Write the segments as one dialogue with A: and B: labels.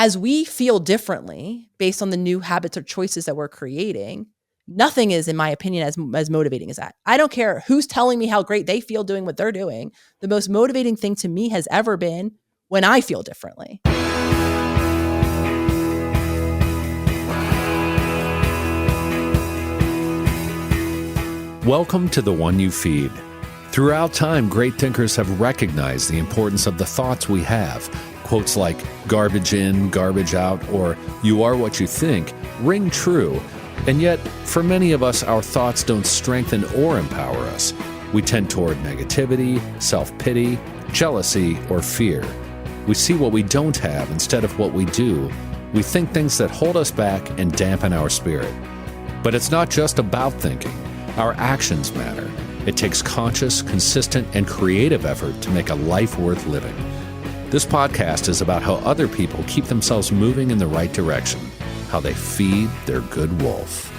A: as we feel differently based on the new habits or choices that we're creating, nothing is, in my opinion, as motivating as that. I don't care who's telling me how great they feel doing what they're doing. The most motivating thing to me has ever been when I feel differently.
B: Welcome to The One You Feed. Throughout time, great thinkers have recognized the importance of the thoughts we have. Quotes like garbage in, garbage out, or you are what you think ring true. And yet, for many of us, our thoughts don't strengthen or empower us. We tend toward negativity, self-pity, jealousy, or fear. We see what we don't have instead of what we do. We think things that hold us back and dampen our spirit. But it's not just about thinking. Our actions matter. It takes conscious, consistent, and creative effort to make a life worth living. This podcast is about how other people keep themselves moving in the right direction, how they feed their good wolf.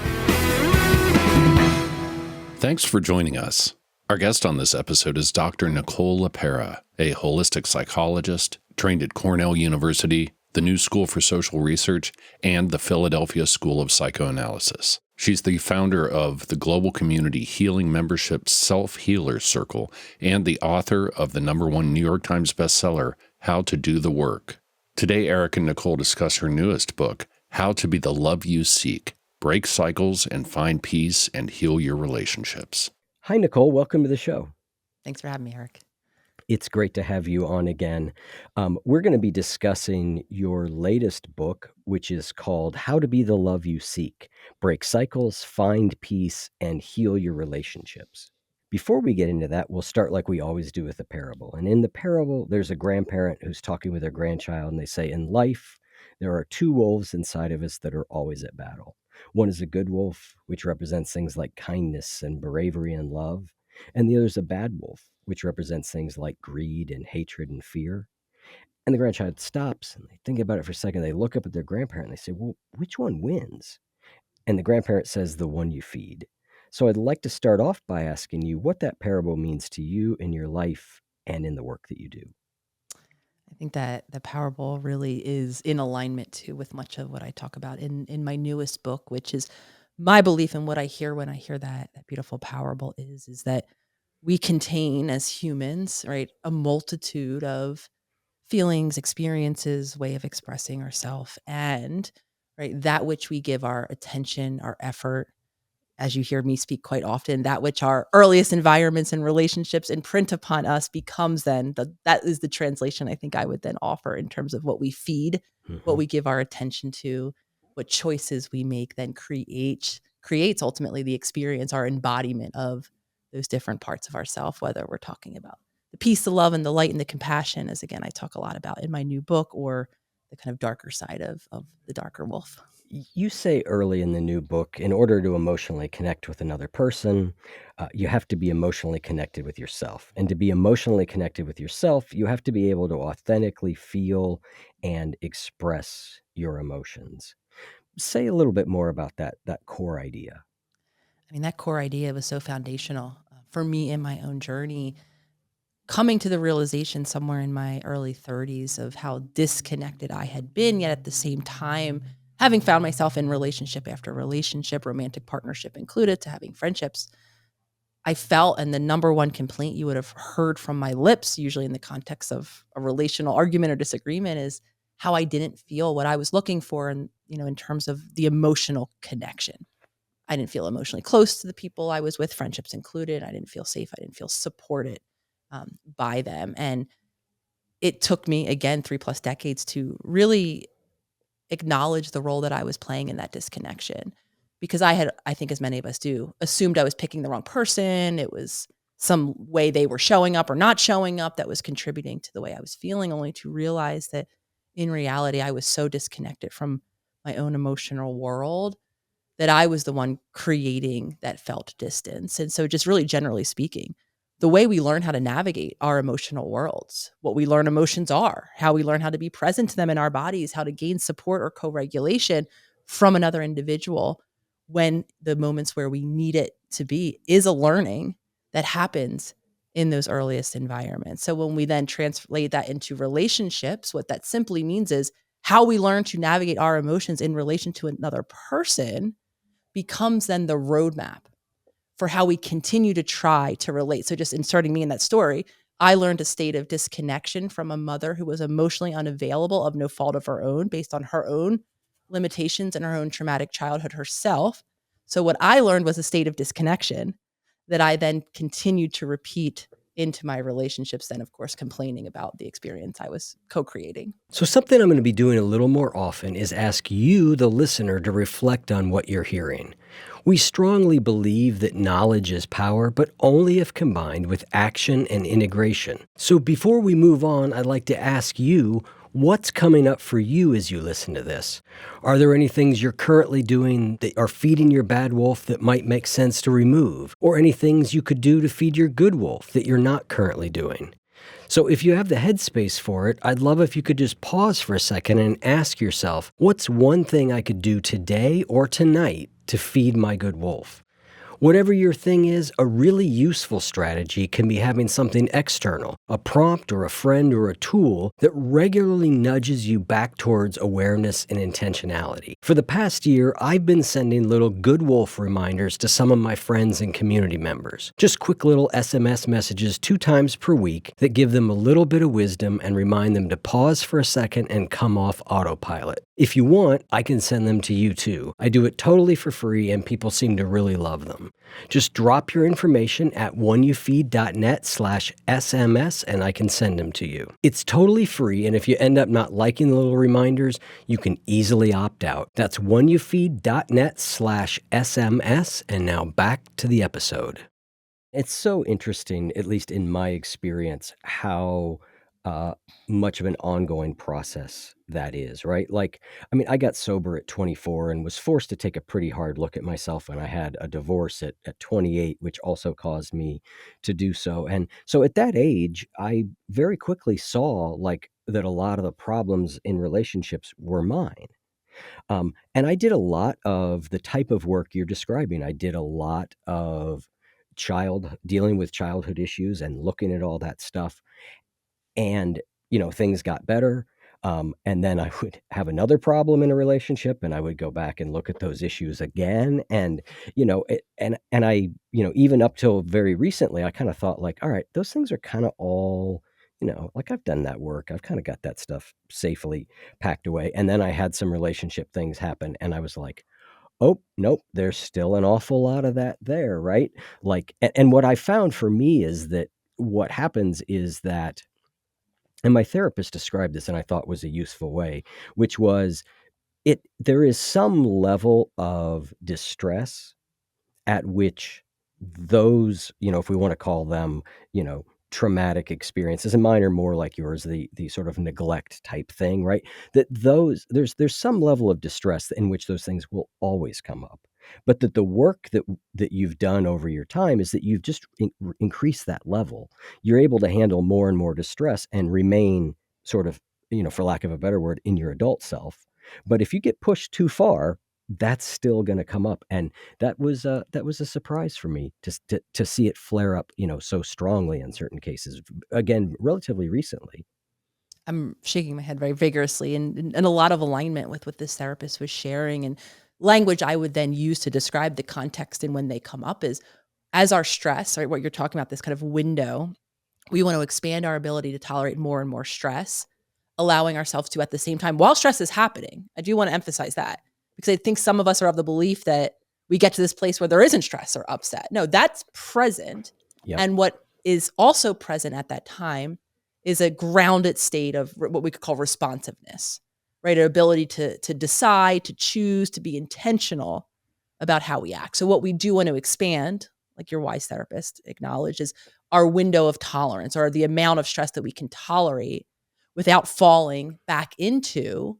B: Thanks for joining us. Our guest on this episode is Dr. Nicole LePera, a holistic psychologist trained at Cornell University, the New School for Social Research, and the Philadelphia School of Psychoanalysis. She's the founder of the Global Community Healing Membership Self-Healers Circle and the author of the #1 New York Times bestseller, How to Do the Work. Today, Eric and Nicole discuss her newest book, How to Be the Love You Seek, Break Cycles and Find Peace and Heal Your Relationships.
C: Hi, Nicole. Welcome to the show.
A: Thanks for having me, Eric.
C: It's great to have you on again. We're going to be discussing your latest book, which is called How to Be the Love You Seek, Break Cycles, Find Peace, and Heal Your Relationships. Before we get into that, we'll start like we always do with a parable. And in the parable, there's a grandparent who's talking with their grandchild, and they say, in life, there are two wolves inside of us that are always at battle. One is a good wolf, which represents things like kindness and bravery and love. And the other is a bad wolf, which represents things like greed and hatred and fear. And the grandchild stops and they think about it for a second. They look up at their grandparent and they say, well, which one wins? And the grandparent says, the one you feed. So I'd like to start off by asking you what that parable means to you in your life and in the work that you do.
A: I think that the parable really is in alignment too with much of what I talk about in my newest book, which is my belief in what I hear when I hear that beautiful parable is that we contain as humans, right, a multitude of feelings, experiences, way of expressing ourselves, and right, that which we give our attention, our effort, as you hear me speak quite often, that which our earliest environments and relationships imprint upon us becomes then that is the translation I think I would then offer in terms of what we feed, what we give our attention to, what choices we make then creates ultimately the experience, our embodiment of those different parts of ourself, whether we're talking about the peace, the love, and the light, and the compassion, as again I talk a lot about in my new book, or the kind of darker side of the darker wolf.
C: You say early in the new book, in order to emotionally connect with another person, you have to be emotionally connected with yourself. And to be emotionally connected with yourself, you have to be able to authentically feel and express your emotions. Say a little bit more about that core idea.
A: I mean, that core idea was so foundational for me in my own journey, coming to the realization somewhere in my early 30s of how disconnected I had been, yet at the same time, having found myself in relationship after relationship, romantic partnership included, to having friendships, I felt, and the number one complaint you would have heard from my lips, usually in the context of a relational argument or disagreement, is how I didn't feel what I was looking for, and in terms of the emotional connection. I didn't feel emotionally close to the people I was with, friendships included. I didn't feel safe. I didn't feel supported by them. And it took me, again, 3+ decades to really acknowledge the role that I was playing in that disconnection, because I had, I think as many of us do, assumed I was picking the wrong person. It was some way they were showing up or not showing up that was contributing to the way I was feeling, only to realize that in reality, I was so disconnected from my own emotional world that I was the one creating that felt distance. And so just really generally speaking, the way we learn how to navigate our emotional worlds, what we learn emotions are, how we learn how to be present to them in our bodies, how to gain support or co-regulation from another individual when the moments where we need it to be, is a learning that happens in those earliest environments. So when we then translate that into relationships, what that simply means is how we learn to navigate our emotions in relation to another person becomes then the roadmap for how we continue to try to relate. So just inserting me in that story, I learned a state of disconnection from a mother who was emotionally unavailable of no fault of her own, based on her own limitations and her own traumatic childhood herself. So what I learned was a state of disconnection that I then continued to repeat into my relationships, then of course complaining about the experience I was co-creating.
C: So, something I'm going to be doing a little more often is ask you, the listener, to reflect on what you're hearing. We strongly believe that knowledge is power, but only if combined with action and integration. So, before we move on, I'd like to ask you, what's coming up for you as you listen to this? Are there any things you're currently doing that are feeding your bad wolf that might make sense to remove? Or any things you could do to feed your good wolf that you're not currently doing? So if you have the headspace for it, I'd love if you could just pause for a second and ask yourself, what's one thing I could do today or tonight to feed my good wolf? Whatever your thing is, a really useful strategy can be having something external, a prompt or a friend or a tool that regularly nudges you back towards awareness and intentionality. For the past year, I've been sending little good wolf reminders to some of my friends and community members. Just quick little SMS messages 2 times per week that give them a little bit of wisdom and remind them to pause for a second and come off autopilot. If you want, I can send them to you too. I do it totally for free and people seem to really love them. Just drop your information at oneyoufeed.net/SMS and I can send them to you. It's totally free, and if you end up not liking the little reminders, you can easily opt out. That's oneyoufeed.net/SMS, and now back to the episode. It's so interesting, at least in my experience, how much of an ongoing process that is, right? Like, I mean, I got sober at 24 and was forced to take a pretty hard look at myself when I had a divorce at 28, which also caused me to do so. And so at that age, I very quickly saw like that a lot of the problems in relationships were mine. And I did a lot of the type of work you're describing. I did a lot of dealing with childhood issues and looking at all that stuff. And, things got better. And then I would have another problem in a relationship and I would go back and look at those issues again. And, I, even up till very recently, I kind of thought like, all right, those things are kind of all, like I've done that work. I've kind of got that stuff safely packed away. And then I had some relationship things happen and I was like, oh, nope, there's still an awful lot of that there, right? Like, and what I found for me is that what happens is that, and my therapist described this and I thought was a useful way, which was there is some level of distress at which those, if we want to call them, traumatic experiences, and mine are more like yours, the sort of neglect type thing, right? That there's some level of distress in which those things will always come up. But that the work that you've done over your time is that you've just increased that level. You're able to handle more and more distress and remain sort of, for lack of a better word, in your adult self. But if you get pushed too far, that's still going to come up. And that was a surprise for me to see it flare up, so strongly in certain cases. Again, relatively recently.
A: I'm shaking my head very vigorously and a lot of alignment with what this therapist was sharing, and language I would then use to describe the context and when they come up is as our stress, right? What you're talking about, this kind of window, we want to expand our ability to tolerate more and more stress, allowing ourselves to, at the same time, while stress is happening. I do want to emphasize that because I think some of us are of the belief that we get to this place where there isn't stress or upset. No, that's present.
C: Yep.
A: And what is also present at that time is a grounded state of what we could call responsiveness, right? Our ability to decide, to choose, to be intentional about how we act. So what we do want to expand, like your wise therapist acknowledged, is our window of tolerance, or the amount of stress that we can tolerate without falling back into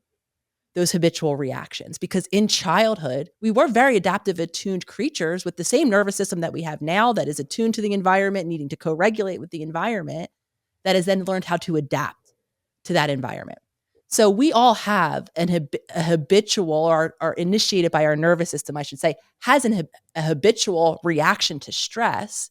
A: those habitual reactions. Because in childhood, we were very adaptive, attuned creatures with the same nervous system that we have now, that is attuned to the environment, needing to co-regulate with the environment, that has then learned how to adapt to that environment. So we all have a habitual, or initiated by our nervous system, I should say, has a habitual reaction to stress.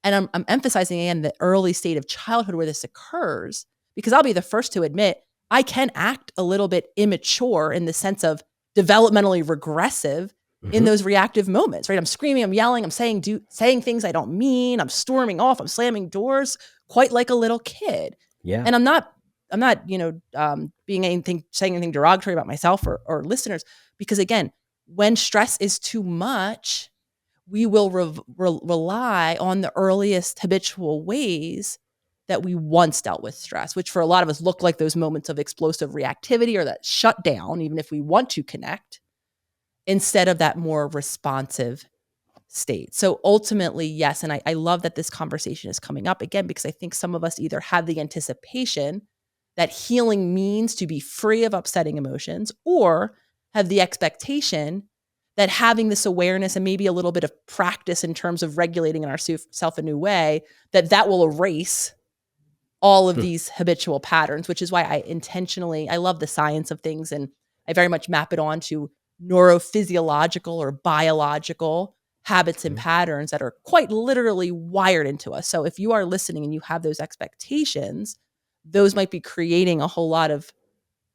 A: And I'm emphasizing again the early state of childhood where this occurs, because I'll be the first to admit I can act a little bit immature in the sense of developmentally regressive in
C: Hmm.
A: those reactive moments, right? I'm screaming, I'm yelling, I'm saying things I don't mean, I'm storming off, I'm slamming doors, quite like a little kid.
C: Yeah.
A: And I'm not, saying anything derogatory about myself or listeners, because again, when stress is too much, we will rely on the earliest habitual ways that we once dealt with stress, which for a lot of us look like those moments of explosive reactivity or that shutdown, even if we want to connect, instead of that more responsive state. So ultimately, yes. And I love that this conversation is coming up again, because I think some of us either have the anticipation that healing means to be free of upsetting emotions, or have the expectation that having this awareness and maybe a little bit of practice in terms of regulating ourself a new way, that will erase all of
C: Hmm.
A: these habitual patterns, which is why I love the science of things, and I very much map it onto neurophysiological or biological habits and
C: Okay.
A: patterns that are quite literally wired into us. So if you are listening and you have those expectations, those might be creating a whole lot of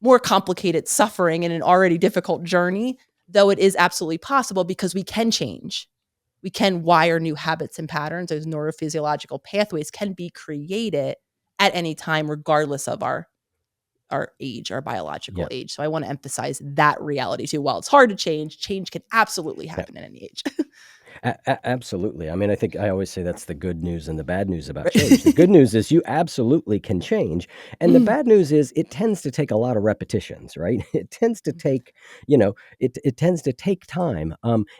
A: more complicated suffering in an already difficult journey, though it is absolutely possible because we can change. We can wire new habits and patterns. Those neurophysiological pathways can be created at any time, regardless of our age, our biological
C: Yeah.
A: age. So I want to emphasize that reality too. While it's hard to change can absolutely
C: Yeah.
A: happen at any age.
C: Absolutely. I mean, I think I always say that's the good news and the bad news about change. The
A: Right.
C: good news is you absolutely can change. And the
A: Mm.
C: bad news is it tends to take a lot of repetitions, right? It tends to take, it tends to take time.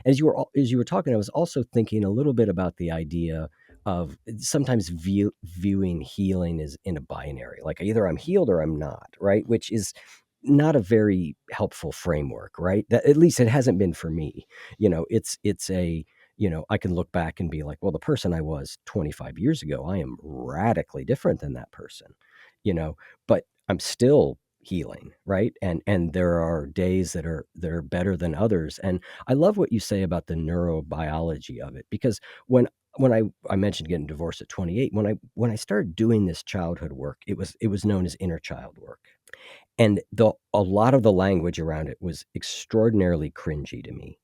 C: As you were talking, I was also thinking a little bit about the idea of sometimes viewing healing as in a binary, like either I'm healed or I'm not, right? Which is not a very helpful framework, right? That at least it hasn't been for me. It's a I can look back and be like, well, the person I was 25 years ago, I am radically different than that person, you know, but I'm still healing, right? And there are days that are better than others. And I love what you say about the neurobiology of it, because when I mentioned getting divorced at 28, when I started doing this childhood work, it was known as inner child work. And a lot of the language around it was extraordinarily cringy to me.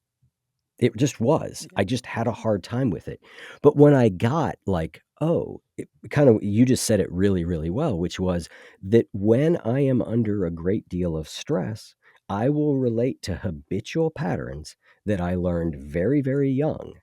C: It just was.
A: Yeah.
C: I just had a hard time with it. But when I got like, oh, it kind of, you just said it really, really well, which was that when I am under a great deal of stress, I will relate to habitual patterns that I learned very, very young,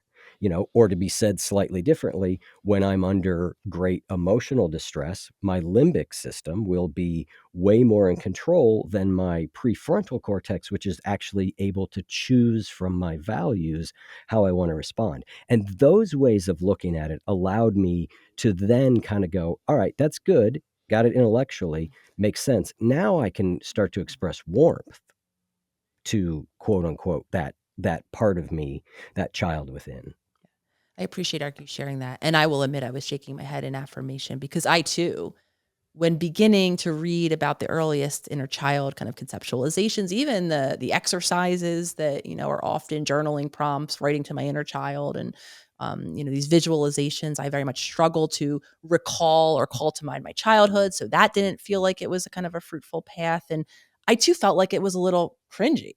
C: or to be said slightly differently, when I'm under great emotional distress, my limbic system will be way more in control than my prefrontal cortex, which is actually able to choose from my values how I want to respond. And those ways of looking at it allowed me to then kind of go, all right, that's good. Got it intellectually, makes sense. Now I can start to express warmth to quote unquote that part of me, that child within.
A: I appreciate you sharing that. And I will admit I was shaking my head in affirmation, because I too, when beginning to read about the earliest inner child kind of conceptualizations, even the exercises that are often journaling prompts, writing to my inner child, and these visualizations, I very much struggle to recall or call to mind my childhood. So that didn't feel like it was a kind of a fruitful path, and I too felt like it was a little cringy.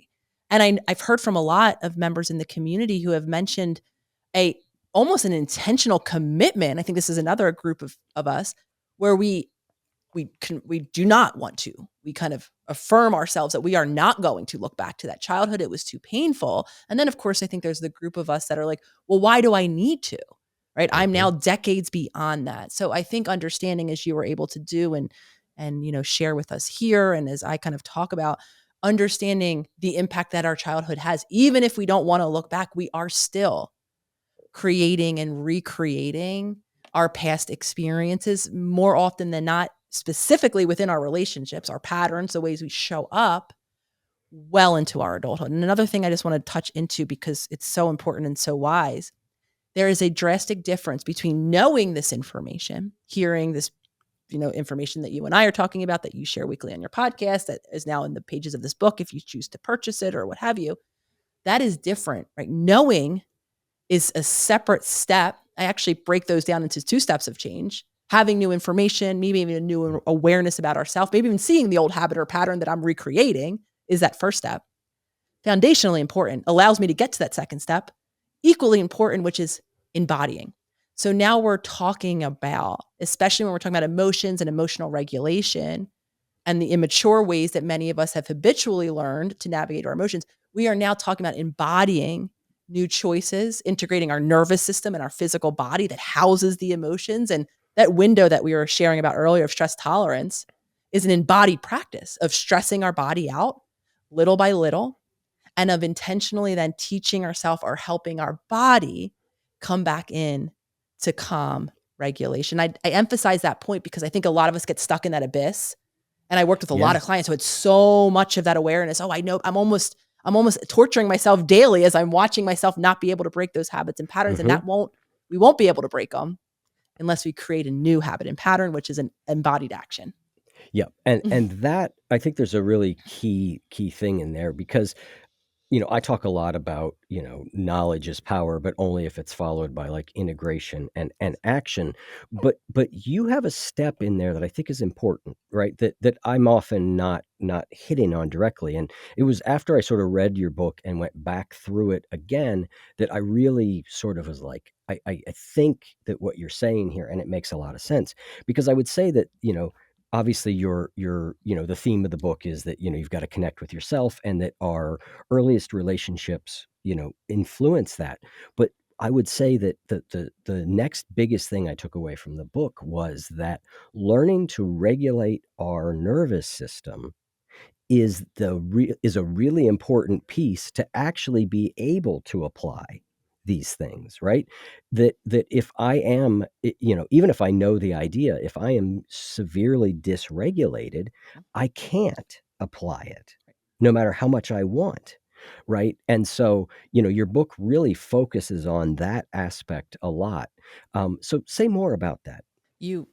A: And I've heard from a lot of members in the community who have mentioned a almost an intentional commitment. I think this is another group of us where we do not want to. We kind of affirm ourselves that we are not going to look back to that childhood. It was too painful. And then of course, I think there's the group of us that are like, well, why do I need to? Right? I'm
C: Hmm.
A: now decades beyond that. So I think understanding, as you were able to do and share with us here, and as I kind of talk about understanding the impact that our childhood has, even if we don't want to look back, we are still creating and recreating our past experiences more often than not, specifically within our relationships, our patterns, the ways we show up well into our adulthood. And another thing I just want to touch into, because it's so important and so wise, there is a drastic difference between knowing this information, hearing this, information that you and I are talking about, that you share weekly on your podcast, that is now in the pages of this book, if you choose to purchase it or what have you. That is different, right? Knowing is a separate step. I actually break those down into two steps of change. having new information, maybe even a new awareness about ourselves, maybe even seeing the old habit or pattern that I'm recreating is that first step. Foundationally important, allows me to get to that second step. Equally important, which is embodying. So now we're talking about, especially when we're talking about emotions and emotional regulation and the immature ways that many of us have habitually learned to navigate our emotions, we are now talking about embodying new choices, integrating our nervous system and our physical body that houses the emotions. And that window that we were sharing about earlier of stress tolerance is an embodied practice of stressing our body out little by little, and of intentionally then teaching ourselves or helping our body come back in to calm regulation. I emphasize that point because I think a lot of us get stuck in that abyss. And I worked with a lot
C: Yeah.
A: of clients who had so much of that awareness. Oh, I know I'm almost torturing myself daily as I'm watching myself not be able to break those habits and patterns. And we won't be able to break them unless we create a new habit and pattern, which is an embodied action.
C: Yeah. And that, I think there's a really key thing in there, because I talk a lot about, knowledge is power, but only if it's followed by like integration and action. But you have a step in there that I think is important, right? That I'm often not hitting on directly. And it was after I sort of read your book and went back through it again that I really sort of was like, I think that what you're saying here, and it makes a lot of sense, because I would say that, obviously the theme of the book is that, you've got to connect with yourself, and that our earliest relationships, influence that. But I would say that the next biggest thing I took away from the book was that learning to regulate our nervous system is a really important piece to actually be able to apply these things, right? That if I am, even if I know the idea, if I am severely dysregulated, I can't apply it, no matter how much I want, right? And so, your book really focuses on that aspect a lot. So say more about that.
A: You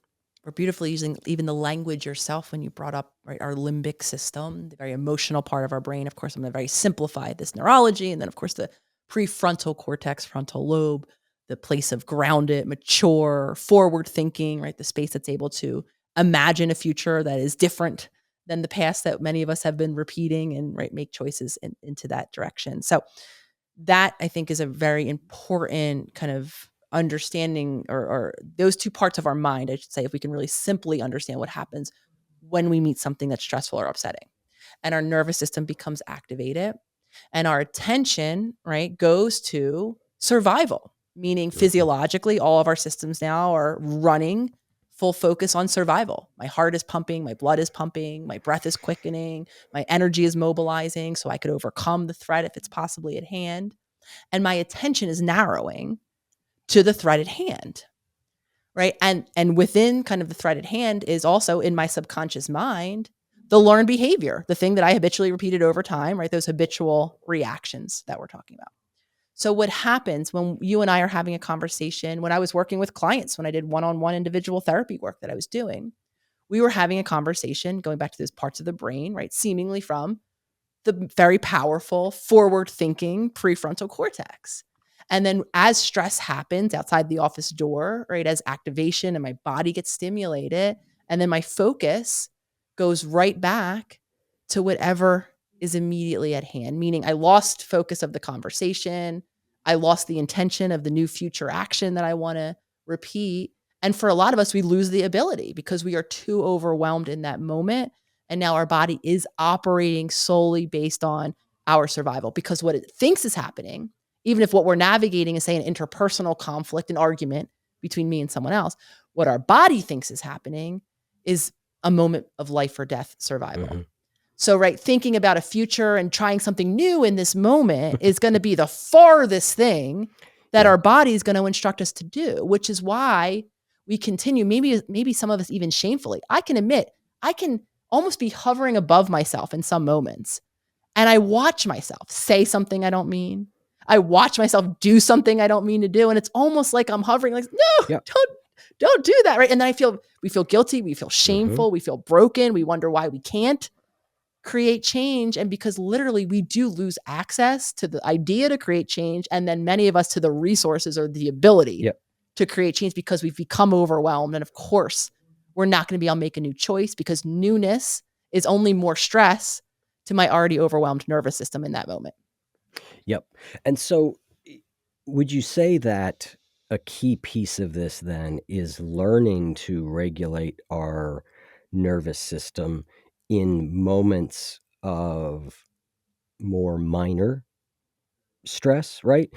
A: were beautifully using even the language yourself when you brought up, right, our limbic system, the very emotional part of our brain. Of course, I'm going to very simplify this neurology. And then, of course, the prefrontal cortex, frontal lobe, the place of grounded, mature, forward thinking, right? The space that's able to imagine a future that is different than the past that many of us have been repeating, and right, make choices into that direction. So that I think is a very important kind of understanding, or those two parts of our mind, I should say, if we can really simply understand what happens when we meet something that's stressful or upsetting. And our nervous system becomes activated, and our attention, right, goes to survival, meaning
C: Mhm.
A: physiologically, all of our systems now are running full focus on survival. My heart is pumping, my blood is pumping, my breath is quickening, my energy is mobilizing so I could overcome the threat if it's possibly at hand. And my attention is narrowing to the threat at hand, right? And within kind of the threat at hand is also in my subconscious mind the learned behavior, the thing that I habitually repeated over time, right? Those habitual reactions that we're talking about. So what happens when you and I are having a conversation, when I was working with clients, when I did one-on-one individual therapy work that I was doing, we were having a conversation going back to those parts of the brain, right? Seemingly from the very powerful forward thinking prefrontal cortex. And then as stress happens outside the office door, right, as activation and my body gets stimulated, and then my focus goes right back to whatever is immediately at hand, meaning I lost focus of the conversation. I lost the intention of the new future action that I want to repeat. And for a lot of us, we lose the ability because we are too overwhelmed in that moment. And now our body is operating solely based on our survival, because what it thinks is happening, even if what we're navigating is, say, an interpersonal conflict, an argument between me and someone else, what our body thinks is happening is a moment of life or death survival.
C: Mhm.
A: So, right, thinking about a future and trying something new in this moment is going to be the farthest thing that
C: Yeah.
A: our body is going to instruct us to do, which is why we continue, maybe some of us even shamefully. I can admit, I can almost be hovering above myself in some moments. And I watch myself say something I don't mean. I watch myself do something I don't mean to do. And it's almost like I'm hovering, like, no,
C: Yeah.
A: don't do that. Right. And then we feel guilty. We feel
C: Mhm.
A: shameful. We feel broken. We wonder why we can't create change. And because literally we do lose access to the idea to create change. And then many of us to the resources or the ability
C: Yeah.
A: to create change because we've become overwhelmed. And of course, we're not going to be able to make a new choice because newness is only more stress to my already overwhelmed nervous system in that moment.
C: Yep. And so, would you say that a key piece of this then is learning to regulate our nervous system in moments of more minor stress, right?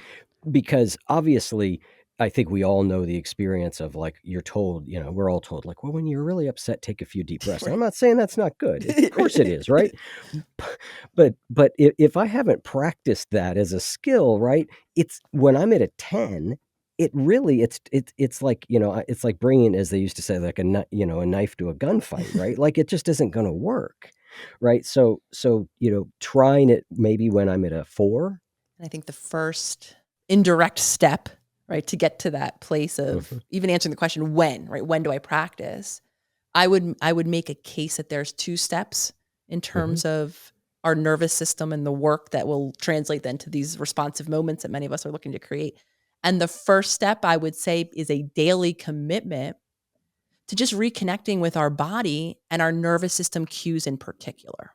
C: Because obviously, I think we all know the experience of, like, you're told, we're all told, like, well, when you're really upset, take a few deep breaths. And I'm
A: Right.
C: not saying that's not good. Of course it is, right? But if I haven't practiced that as a skill, right, it's when I'm at a 10, it really it's like, it's like bringing, as they used to say, like a knife to a gunfight, right? Like, it just isn't going to work, right? So trying it maybe when I'm at a 4.
A: And I think the first indirect step, right, to get to that place of
C: Hmm.
A: even answering the question when, right? When do I practice? I would make a case that there's two steps in
C: Hmm.
A: terms of our nervous system and the work that will translate then to these responsive moments that many of us are looking to create. And the first step I would say is a daily commitment to just reconnecting with our body and our nervous system cues in particular.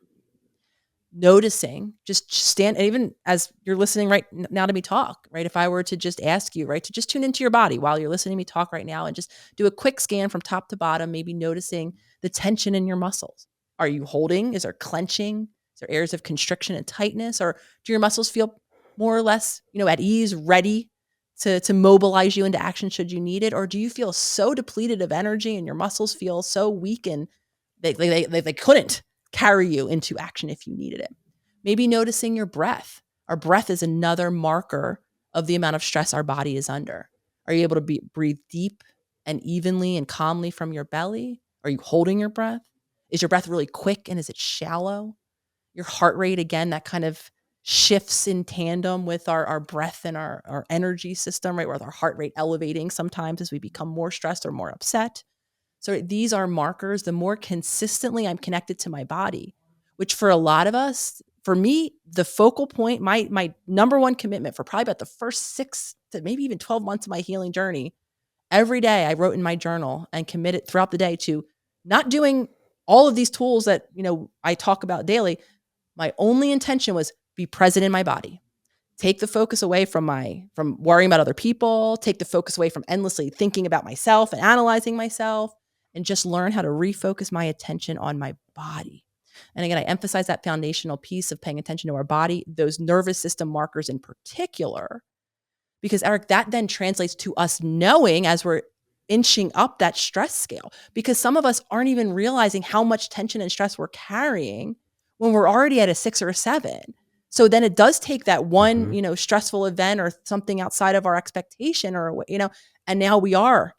A: Noticing, just stand, and even as you're listening right now to me talk, right? If I were to just ask you, right, to just tune into your body while you're listening to me talk right now and just do a quick scan from top to bottom, maybe noticing the tension in your muscles. Are you holding? Is there clenching? Is there areas of constriction and tightness? Or do your muscles feel more or less, at ease, ready to mobilize you into action should you need it? Or do you feel so depleted of energy and your muscles feel so weak and they couldn't carry you into action if you needed it? Maybe noticing your breath. Our breath is another marker of the amount of stress our body is under. Are you able to breathe deep and evenly and calmly from your belly? Are you holding your breath? Is your breath really quick and is it shallow? Your heart rate, again, that kind of shifts in tandem with our breath and our energy system, right? With our heart rate elevating sometimes as we become more stressed or more upset. So these are markers. The more consistently I'm connected to my body, which for a lot of us, for me, the focal point, my number one commitment for probably about the first 6 to maybe even 12 months of my healing journey, every day I wrote in my journal and committed throughout the day to not doing all of these tools that, I talk about daily. My only intention was be present in my body. Take the focus away from worrying about other people, take the focus away from endlessly thinking about myself and analyzing myself, and just learn how to refocus my attention on my body. And again, I emphasize that foundational piece of paying attention to our body, those nervous system markers in particular, because Eric, that then translates to us knowing as we're inching up that stress scale, because some of us aren't even realizing how much tension and stress we're carrying when we're already at a 6 or a 7. So then it does take that one,
C: Hmm.
A: stressful event or something outside of our expectation or, and now we are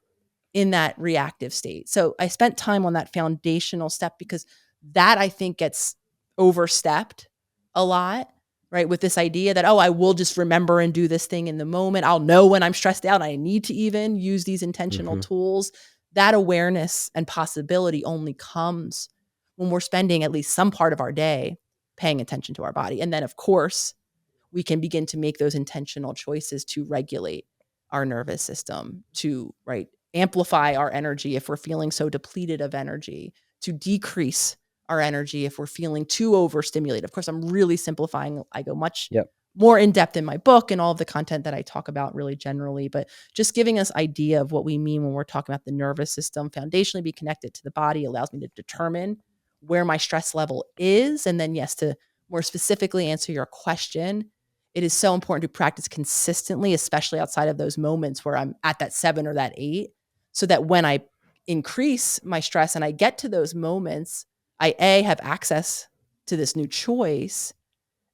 A: in that reactive state. So I spent time on that foundational step because that I think gets overstepped a lot, right? With this idea that, oh, I will just remember and do this thing in the moment. I'll know when I'm stressed out. I need to even use these intentional
C: Hmm.
A: tools. That awareness and possibility only comes when we're spending at least some part of our day paying attention to our body. And then, of course, we can begin to make those intentional choices to regulate our nervous system, to amplify our energy if we're feeling so depleted of energy, to decrease our energy if we're feeling too overstimulated. Of course, I'm really simplifying. I go much
C: Yep.
A: more in depth in my book and all of the content that I talk about really generally, but just giving us idea of what we mean when we're talking about the nervous system, foundationally be connected to the body allows me to determine where my stress level is. And then, yes, to more specifically answer your question, it is so important to practice consistently, especially outside of those moments where I'm at that 7 or that 8, so that when I increase my stress and I get to those moments, I have access to this new choice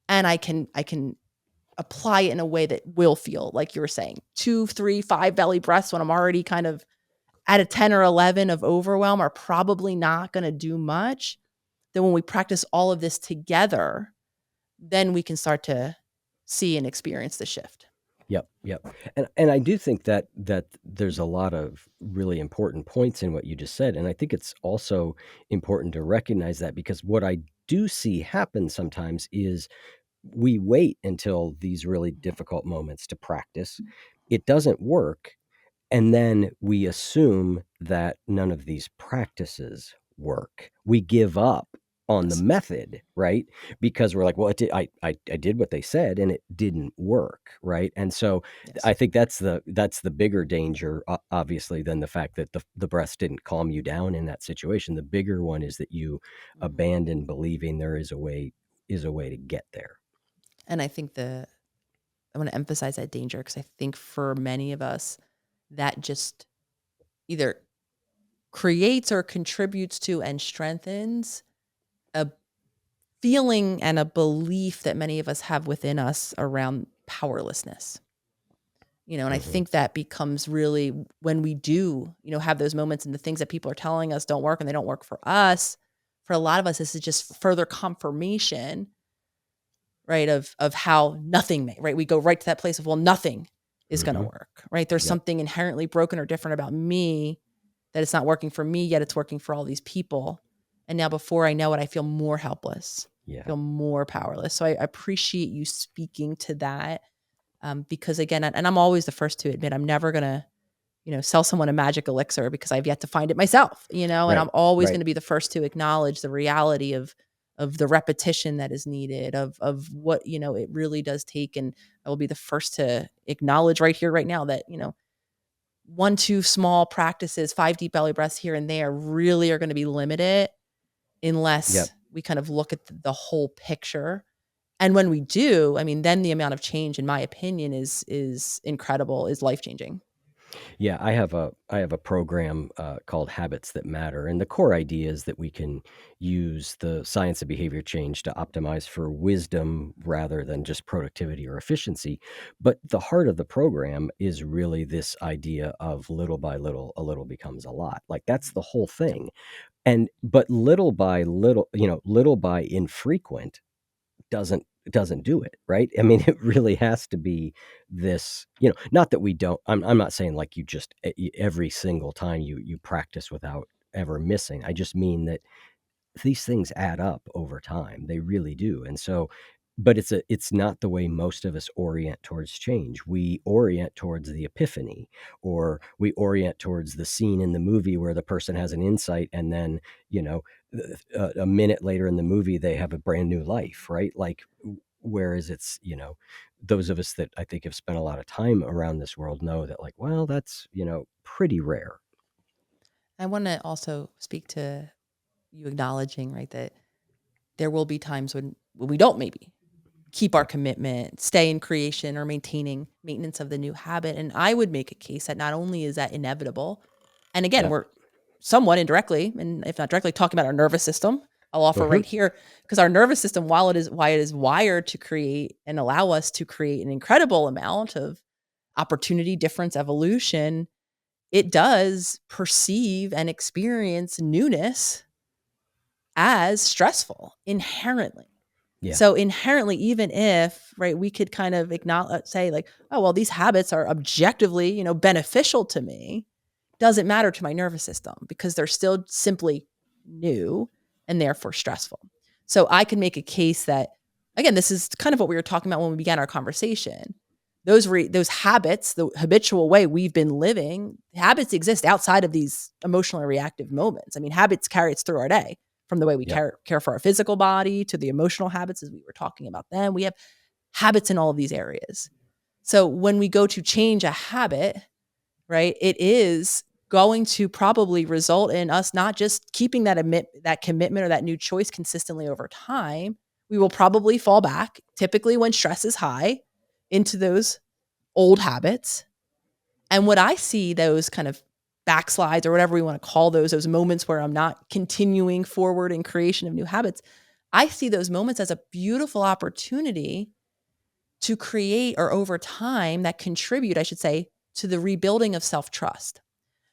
A: and I can apply it in a way that will feel like you were saying 2, 3, 5 belly breaths when I'm already kind of at a 10 or 11 of overwhelm are probably not going to do much. Then when we practice all of this together, then we can start to see and experience the shift.
C: Yep, yep. And I do think that there's a lot of really important points in what you just said, and I think it's also important to recognize that, because what I do see happen sometimes is we wait until these really difficult moments to practice. It doesn't work, And then we assume that none of these practices work. We give up on the
A: Yes.
C: method, right? Because we're like, well, I did what they said and it didn't work, right? And so
A: Yes.
C: I think that's the bigger danger, obviously, than the fact that the breaths didn't calm you down in that situation. The bigger one is that you
A: Mhm.
C: abandon believing there is a way to get there.
A: And I think I want to emphasize that danger because I think for many of us, that just either creates or contributes to and strengthens a feeling and a belief that many of us have within us around powerlessness. And I
C: Hmm.
A: think that becomes really when we do, have those moments and the things that people are telling us don't work and they don't work for us. For a lot of us, this is just further confirmation, right? Of how nothing may, right? We go right to that place of, well, nothing is going to
C: Hmm.
A: work, right? There's
C: Yep.
A: something inherently broken or different about me that it's not working for me, yet it's working for all these people. And now before I know it, I feel more helpless,
C: Yeah.
A: feel more powerless. So I appreciate you speaking to that, because again, and I'm always the first to admit, I'm never going to, sell someone a magic elixir because I've yet to find it myself, and I'm
C: Right.
A: always going
C: Right.
A: to be the first to acknowledge the reality of the repetition that is needed, of what, it really does take. And I will be the first to acknowledge right here, right now that, one, two small practices, 5 deep belly breaths here and there really are going to be limited
C: Yep.
A: unless we kind of look at the whole picture. And when we do, I mean, then the amount of change, in my opinion, is incredible, is life changing.
C: Yeah, I have a program called Habits That Matter, and the core idea is that we can use the science of behavior change to optimize for wisdom rather than just productivity or efficiency. But the heart of the program is really this idea of little by little, a little becomes a lot. Like that's the whole
A: Yep.
C: thing. And but little by little, little by infrequent doesn't do it, right? I mean, it really has to be this, not that we don't, I'm not saying like you just every single time you practice without ever missing. I just mean that these things add up over time. They really do. And so, but it's not the way most of us orient towards change. We orient towards the epiphany, or we orient towards the scene in the movie where the person has an insight and then, you know, a minute later in the movie they have a brand new life, right? Like whereas it's, those of us that I think have spent a lot of time around this world know that like, well, that's, pretty rare.
A: I want to also speak to you acknowledging, right, that there will be times when we don't maybe keep our
C: Yeah.
A: commitment, stay in creation or maintaining maintenance of the new habit. And I would make a case that not only is that inevitable, and again,
C: Yeah.
A: we're somewhat indirectly, and if not directly, talking about our nervous system. I'll offer
C: Hmm.
A: right here because our nervous system, while it is why it is wired to create and allow us to create an incredible amount of opportunity, difference, evolution, it does perceive and experience newness as stressful inherently.
C: Yeah.
A: So inherently, even if, right, we could kind of acknowledge, say like, oh, well, these habits are objectively, beneficial to me, doesn't matter to my nervous system because they're still simply new and therefore stressful. So I can make a case that, again, this is kind of what we were talking about when we began our conversation. Those habits, the habitual way we've been living, habits exist outside of these emotionally reactive moments. I mean, habits carry us through our day, from the way we
C: Yep.
A: care for our physical body to the emotional habits, as we were talking about then. We have habits in all of these areas. So when we go to change a habit, right, it is going to probably result in us not just keeping that commitment or that new choice consistently over time. We will probably fall back, typically when stress is high, into those old habits. And what I see those kind of backslides or whatever we want to call those moments where I'm not continuing forward in creation of new habits, I see those moments as a beautiful opportunity to create or over time that contribute, I should say, to the rebuilding of self-trust.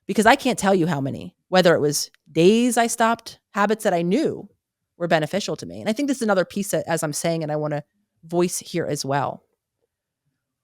A: Because I can't tell you how many, whether it was days I stopped habits that I knew were beneficial to me. And I think this is another piece that, as I'm saying, and I want to voice here as well,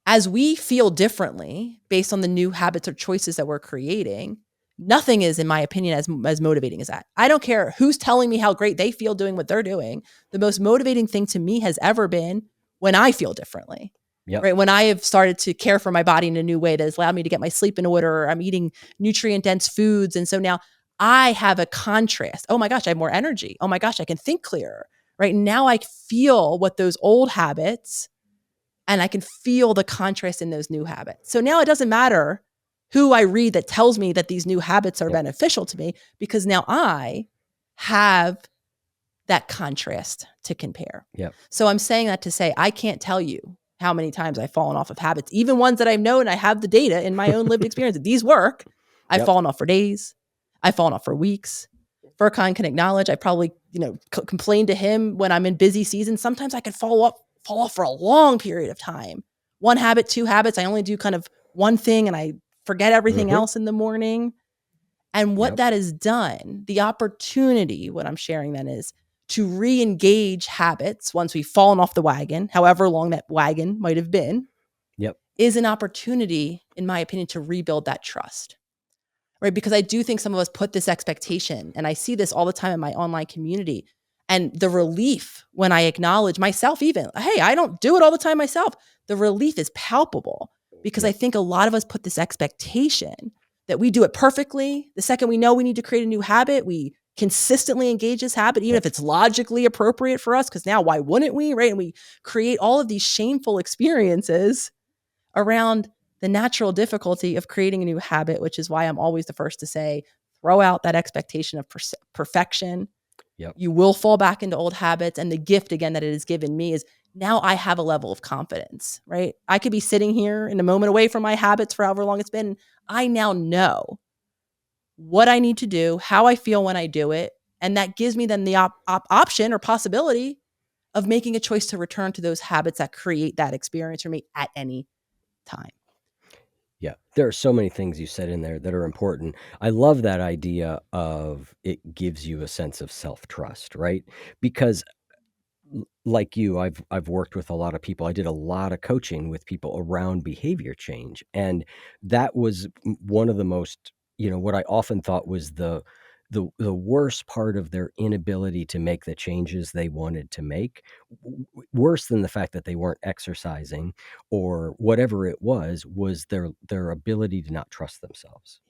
A: as we feel differently based on the new habits or choices that we're creating, nothing is, in my opinion, as motivating as that. I don't care who's telling me how great they feel doing what they're doing. The most motivating thing to me has ever been when I feel differently.
C: Yep.
A: right? When I have started to care for my body in a new way that has allowed me to get my sleep in order, or I'm eating nutrient dense foods. And so now I have a contrast. Oh my gosh, I have more energy. Oh my gosh, I can think clearer, right? Now I feel what those old habits, and I can feel the contrast in those new habits. So now it doesn't matter who I read that tells me that these new habits are
C: Yep.
A: beneficial to me, because now I have that contrast to compare.
C: Yep.
A: So I'm saying that to say, I can't tell you how many times I've fallen off of habits, even ones that I've known. I have the data in my own lived experience that these work. I've
C: Yep.
A: fallen off for days. I've fallen off for weeks. Furkan can acknowledge, I probably, complain to him when I'm in busy seasons. Sometimes I can fall off for a long period of time. One habit, two habits. I only do kind of one thing and I forget everything
C: Mm-hmm.
A: else in the morning. And what
C: Yep.
A: that has done, the opportunity, what I'm sharing then is to re-engage habits once we've fallen off the wagon, however long that wagon might have been,
C: Yep.
A: is an opportunity, in my opinion, to rebuild that trust. Right? Because I do think some of us put this expectation, and I see this all the time in my online community. And the relief when I acknowledge myself, even, hey, I don't do it all the time myself. The relief is palpable, because I
C: Yep.
A: think a lot of us put this expectation that we do it perfectly. The second we know we need to create a new habit, we consistently engage this habit, even
C: Yep.
A: if it's logically appropriate for us, because now why wouldn't we, right? And we create all of these shameful experiences around the natural difficulty of creating a new habit, which is why I'm always the first to say, throw out that expectation of perfection.
C: Yep.
A: You will fall back into old habits. And the gift, again, that it has given me is now I have a level of confidence, right? I could be sitting here in a moment away from my habits for however long it's been. I now know what I need to do, how I feel when I do it. And that gives me then the option or possibility of making a choice to return to those habits that create that experience for me at any time.
C: Yeah, there are so many things you said in there that are important. I love that idea of it gives you a sense of self-trust, right? Because like you, I've worked with a lot of people. I did a lot of coaching with people around behavior change, and that was one of the most, what I often thought was the worst part of their inability to make the changes they wanted to make. Worse than the fact that they weren't exercising or whatever it was their ability to not trust themselves.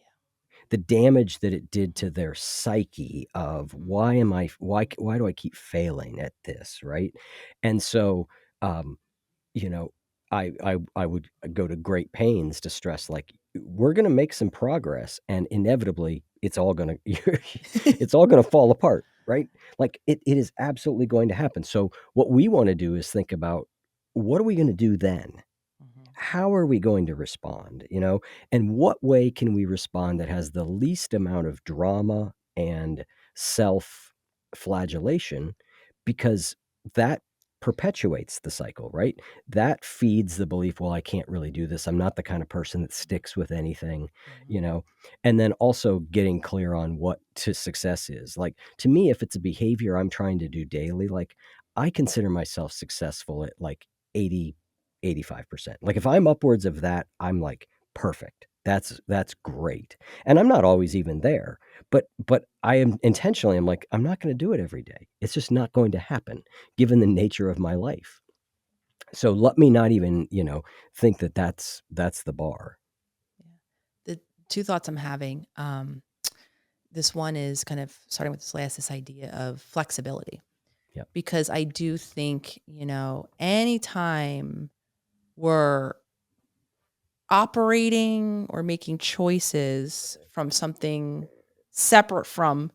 C: The damage that it did to their psyche of why do I keep failing at this, right? And so, um, you know, I would go to great pains to stress, like, we're going to make some progress, and inevitably it's all going to it's all going to fall apart, right? Like it is absolutely going to happen. So what we want to do is think about, what are we going to do then?
A: Mhm.
C: How are we going to respond, and what way can we respond that has the least amount of drama and self flagellation, because that perpetuates the cycle, right? That feeds the belief, well, I can't really do this, I'm not the kind of person that sticks with anything,
A: Mhm.
C: and then also getting clear on what to success is. Like, to me, if it's a behavior I'm trying to do daily, like, I consider myself successful at like 80-85%. Like, if I'm upwards of that, I'm like, perfect. That's great. And I'm not always even there, but I am intentionally, I'm like, I'm not going to do it every day. It's just not going to happen given the nature of my life. So let me not even, think that that's the bar.
A: Yeah. The two thoughts I'm having. This one is kind of starting with this idea of flexibility,
C: Yep.
A: because I do think, anytime we're operating or making choices from something separate from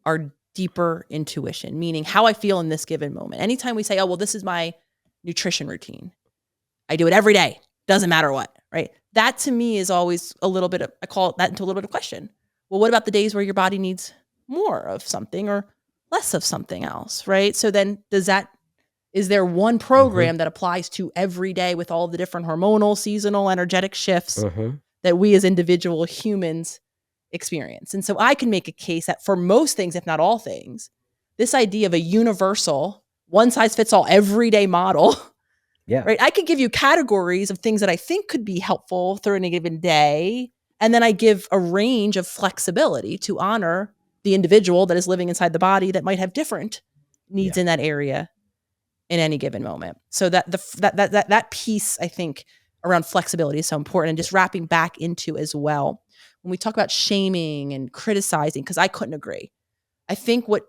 A: our deeper intuition, meaning how I feel in this given moment. Anytime we say, oh, well, this is my nutrition routine, I do it every day, doesn't matter what, right? That to me is always a little bit of, I call that into a little bit of question. Well, what about the days where your body needs more of something or less of something else, right? So then is there one
C: Mm-hmm.
A: program that applies to every day with all the different hormonal, seasonal, energetic shifts
C: Mm-hmm.
A: that we as individual humans experience? And so I can make a case that for most things, if not all things, this idea of a universal, one size fits all everyday model,
C: Yeah.
A: right? I could give you categories of things that I think could be helpful through a given day. And then I give a range of flexibility to honor the individual that is living inside the body that might have different needs
C: Yeah.
A: in that area in any given moment. So that piece, I think, around flexibility is so important. And just wrapping back into as well, when we talk about shaming and criticizing, because I couldn't agree. I think what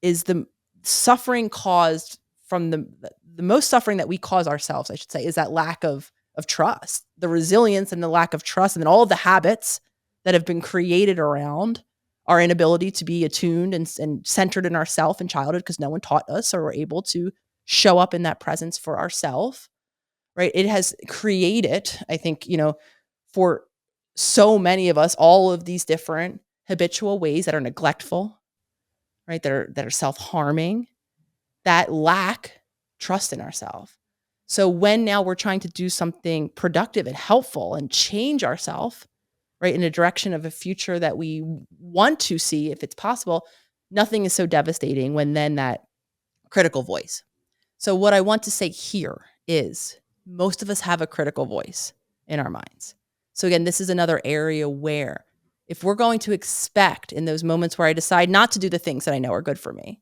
A: is the suffering caused from the most suffering that we cause ourselves, I should say, is that lack of trust, the resilience and the lack of trust, and then all of the habits that have been created around our inability to be attuned and centered in ourself in childhood because no one taught us or were able to show up in that presence for ourselves, right? It has created, I think, for so many of us, all of these different habitual ways that are neglectful, right? That are self-harming, that lack trust in ourselves. So when now we're trying to do something productive and helpful and change ourselves, right, in a direction of a future that we want to see, if it's possible, nothing is so devastating when then that critical voice. So what I want to say here is most of us have a critical voice in our minds. So again, this is another area where if we're going to expect in those moments where I decide not to do the things that I know are good for me,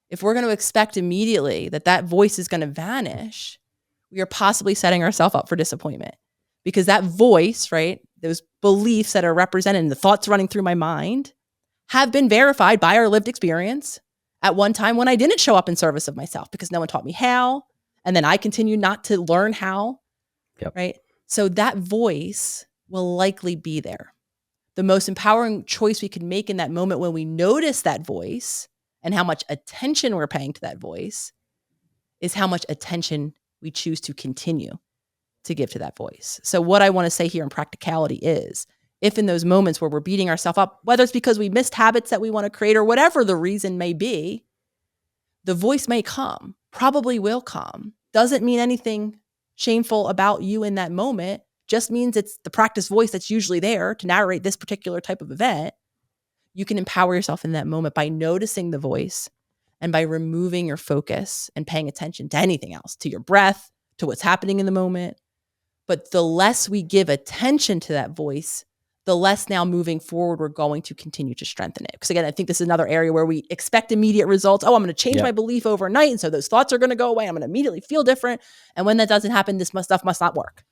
A: if we're going to expect immediately that voice is going to vanish, we are possibly setting ourselves up for disappointment because that voice, right, those beliefs that are represented and the thoughts running through my mind have been verified by our lived experience at one time when I didn't show up in service of myself because no one taught me how. And then I continued not to learn how,
C: Yep.
A: right? So that voice will likely be there. The most empowering choice we can make in that moment when we notice that voice and how much attention we're paying to that voice is how much attention we choose to continue to give to that voice. So what I want to say here in practicality is if in those moments where we're beating ourselves up, whether it's because we missed habits that we want to create or whatever the reason may be, the voice may come, probably will come. Doesn't mean anything shameful about you in that moment, just means it's the practice voice that's usually there to narrate this particular type of event. You can empower yourself in that moment by noticing the voice and by removing your focus and paying attention to anything else, to your breath, to what's happening in the moment. But the less we give attention to that voice, the less now moving forward we're going to continue to strengthen it. Because again, I think this is another area where we expect immediate results. Oh, I'm going to change my belief overnight. And so those thoughts are going to go away. I'm going to immediately feel different. And when that doesn't happen, this stuff must not work.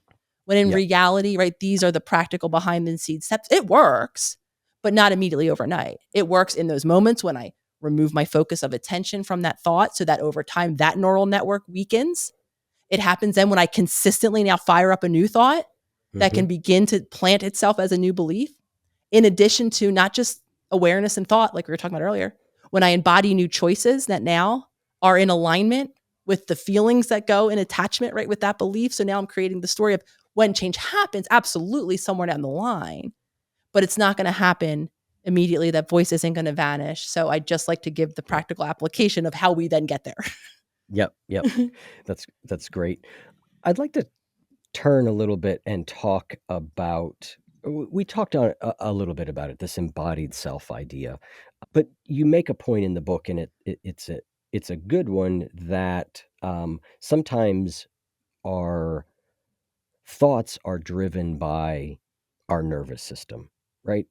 A: When in reality, right, these are the practical behind the scenes steps. It works, but not immediately overnight. It works in those moments when I remove my focus of attention from that thought so that over time that neural network weakens. It happens then when I consistently now fire up a new thought that can begin to plant itself as a new belief, in addition to not just awareness and thought, like we were talking about earlier, when I embody new choices that now are in alignment with the feelings that go in attachment, right, with that belief. So now I'm creating the story of when change happens, absolutely somewhere down the line, but it's not going to happen immediately. That voice isn't going to vanish. So I just like to give the practical application of how we then get there.
C: Yep. That's great. I'd like to turn a little bit and talk about, we talked on a little bit about it, this embodied self idea, but you make a point in the book, and it's a good one, that sometimes our thoughts are driven by our nervous system, right?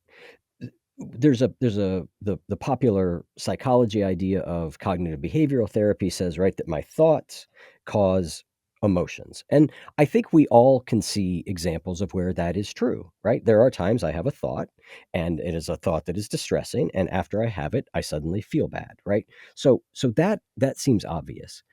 C: There's the popular psychology idea of cognitive behavioral therapy says, right, that my thoughts cause emotions. And I think we all can see examples of where that is true, right? There are times I have a thought and it is a thought that is distressing, and after I have it, I suddenly feel bad, right? So that seems obvious.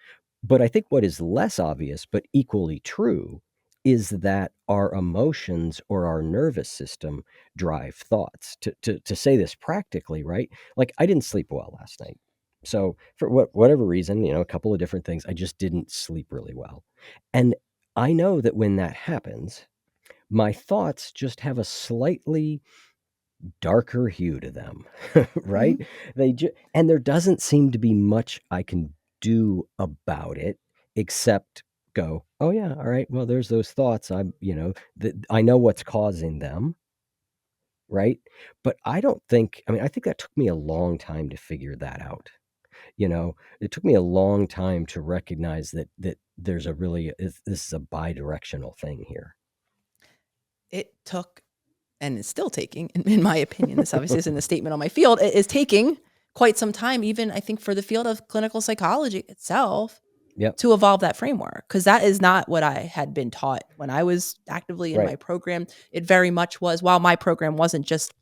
C: But I think what is less obvious, but equally true, is that our emotions or our nervous system drive thoughts. To say this practically, right? Like, I didn't sleep well last night. So for whatever reason, a couple of different things, I just didn't sleep really well. And I know that when that happens, my thoughts just have a slightly darker hue to them, right? And there doesn't seem to be much I can do about it except go, oh yeah, all right, well, there's those thoughts. I know what's causing them, right? But I think that took me a long time to figure that out. It took me a long time to recognize that there's this is a bi-directional thing here.
A: It took, and is still taking, in my opinion, this obviously isn't a statement on my field, it is taking quite some time, even I think for the field of clinical psychology itself,
C: Yep.
A: to evolve that framework, because that is not what I had been taught when I was actively in
C: Right.
A: my program. It very much was, while my program wasn't just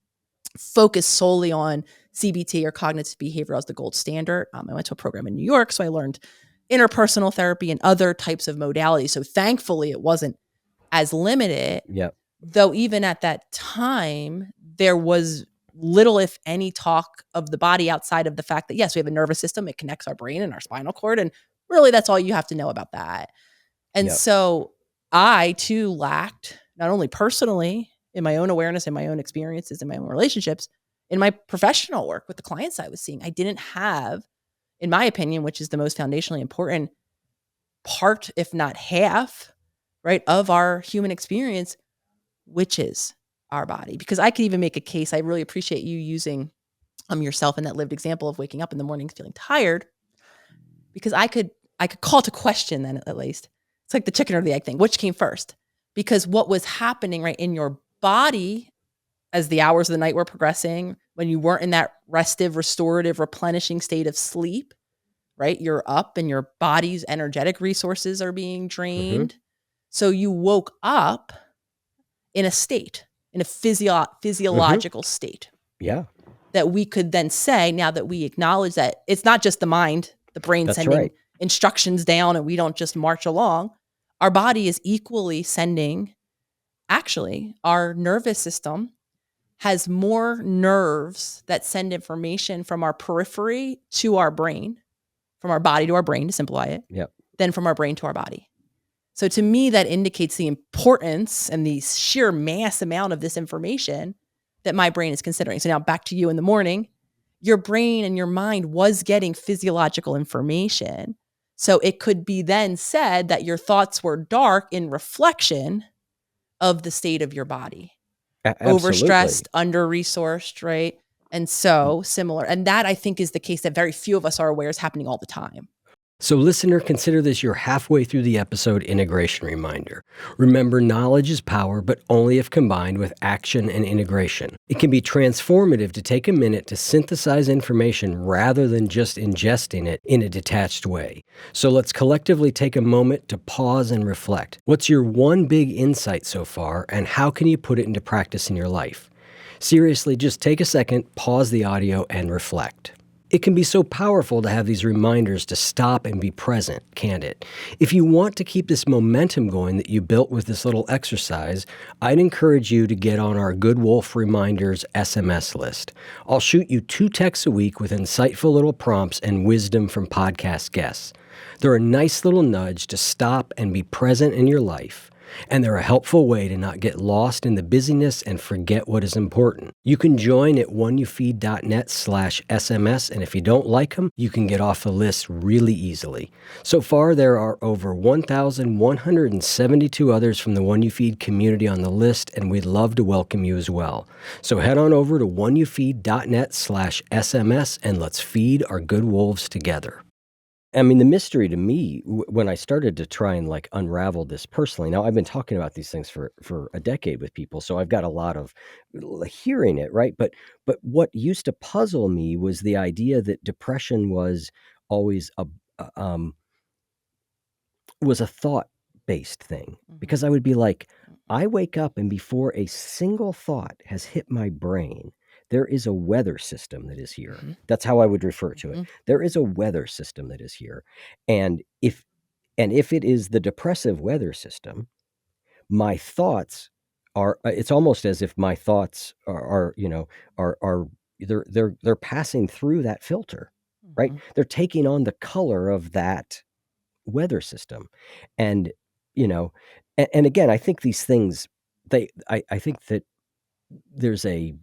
A: focused solely on CBT or cognitive behavior as the gold standard. I went to a program in New York, so I learned interpersonal therapy and other types of modalities. So thankfully, it wasn't as limited,
C: Yep.
A: though even at that time, there was little, if any, talk of the body outside of the fact that, yes, we have a nervous system. It connects our brain and our spinal cord. And really, that's all you have to know about that. And
C: Yep.
A: so I too lacked, not only personally in my own awareness, in my own experiences, in my own relationships, in my professional work with the clients I was seeing. I didn't have, in my opinion, which is the most foundationally important part, if not half, right, of our human experience, which is our body. Because I could even make a case. I really appreciate you using yourself in that lived example of waking up in the morning feeling tired, because I could call to question then, at least. It's like the chicken or the egg thing. Which came first? Because what was happening right in your body as the hours of the night were progressing, when you weren't in that restive, restorative, replenishing state of sleep, right? You're up and your body's energetic resources are being
C: Mm-hmm.
A: drained. So you woke up in a state, in a
C: Mm-hmm.
A: physiological state,
C: Yeah.
A: that we could then say, now that we acknowledge that it's not just the mind, the brain
C: That's
A: sending
C: right.
A: instructions down and we don't just march along. Our body is equally sending, actually, our nervous system has more nerves that send information from our periphery to our brain, from our body to our brain, to simplify it,
C: Yep.
A: than from our brain to our body. So to me, that indicates the importance and the sheer mass amount of this information that my brain is considering. So now back to you in the morning, your brain and your mind was getting physiological information. So it could be then said that your thoughts were dark in reflection of the state of your body.
C: Absolutely.
A: Overstressed, under-resourced, right? And so similar. And that, I think, is the case that very few of us are aware is happening all the time.
C: So, listener, consider this your halfway through the episode integration reminder. Remember, knowledge is power, but only if combined with action and integration. It can be transformative to take a minute to synthesize information rather than just ingesting it in a detached way. So, let's collectively take a moment to pause and reflect. What's your one big insight so far, and how can you put it into practice in your life? Seriously, just take a second, pause the audio, and reflect. It can be so powerful to have these reminders to stop and be present, can't it? If you want to keep this momentum going that you built with this little exercise, I'd encourage you to get on our Good Wolf Reminders SMS list. I'll shoot you 2 texts a week with insightful little prompts and wisdom from podcast guests. They're a nice little nudge to stop and be present in your life. And they're a helpful way to not get lost in the busyness and forget what is important. You can join at oneyoufeed.net/SMS, and if you don't like them, you can get off the list really easily. So far, there are over 1,172 others from the One You Feed community on the list, and we'd love to welcome you as well. So head on over to oneyoufeed.net/SMS, and let's feed our good wolves together. I mean, the mystery to me, when I started to try and unravel this personally, now I've been talking about these things for a decade with people, so I've got a lot of hearing it, right? But what used to puzzle me was the idea that depression was always was a thought-based thing,
A: Mhm.
C: because I would be like,
A: Mhm.
C: I wake up and before a single thought has hit my brain, there is a weather system that is here.
A: Mhm.
C: That's how I would refer to it.
A: Mhm.
C: There is a weather system that is here. And if it is the depressive weather system, my thoughts are it's almost as if my thoughts are they're passing through that filter, right?
A: Mhm.
C: They're taking on the color of that weather system. And, you know, and again, I think these things, I think that there's a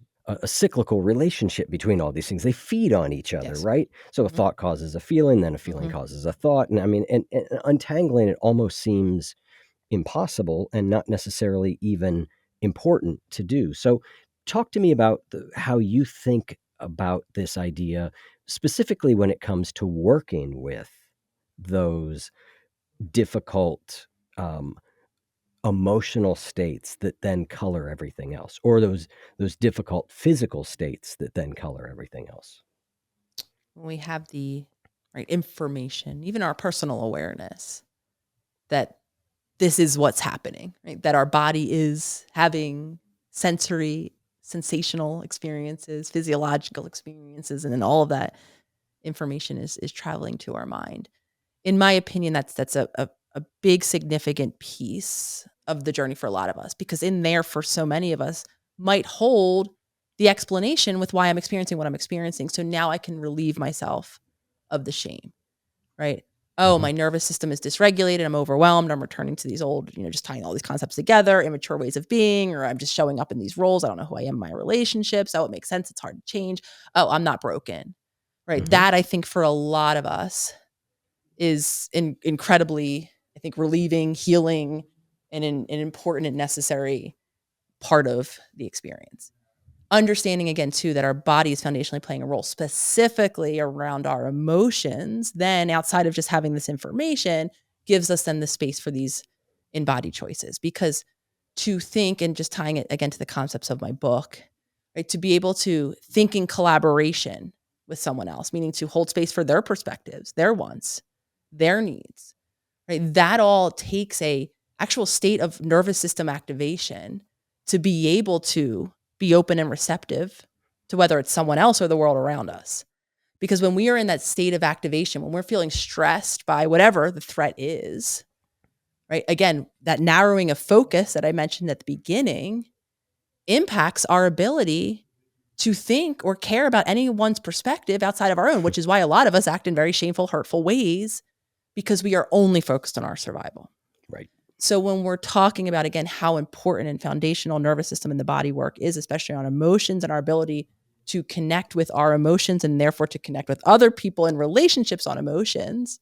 C: cyclical relationship between all these things. They feed on each other,
A: Yes.
C: right? So a
A: Mhm.
C: thought causes a feeling, then a feeling
A: Mhm.
C: causes a thought. And I mean, and untangling it almost seems impossible and not necessarily even important to do. So talk to me about how you think about this idea, specifically when it comes to working with those difficult um, emotional states that then color everything else, or those difficult physical states that then color everything else.
A: When we have the right? Information, even our personal awareness that this is what's happening, right? That our body is having sensory, sensational experiences, physiological experiences, and then all of that information is traveling to our mind. In my opinion, that's a big significant piece of the journey for a lot of us, because in there for so many of us might hold the explanation with why I'm experiencing what I'm experiencing. So now I can relieve myself of the shame, right? Oh,
C: Hmm.
A: my nervous system is dysregulated. I'm overwhelmed. I'm returning to these old, just tying all these concepts together, immature ways of being, or I'm just showing up in these roles. I don't know who I am in my relationships. Oh, it makes sense. It's hard to change. Oh, I'm not broken, right?
C: Hmm.
A: That I think for a lot of us is incredibly, I think, relieving, healing, and an important and necessary part of the experience. Understanding again too that our body is foundationally playing a role specifically around our emotions, then outside of just having this information gives us then the space for these embodied choices. Because to think, and just tying it again to the concepts of my book, right, to be able to think in collaboration with someone else, meaning to hold space for their perspectives, their wants, their needs, right? That all takes a actual state of nervous system activation to be able to be open and receptive to whether it's someone else or the world around us. Because when we are in that state of activation, when we're feeling stressed by whatever the threat is, right? Again, that narrowing of focus that I mentioned at the beginning impacts our ability to think or care about anyone's perspective outside of our own, which is why a lot of us act in very shameful, hurtful ways, because we are only focused on our survival.
C: Right.
A: So when we're talking about, again, how important and foundational nervous system and the body work is, especially on emotions and our ability to connect with our emotions and therefore to connect with other people in relationships on emotions,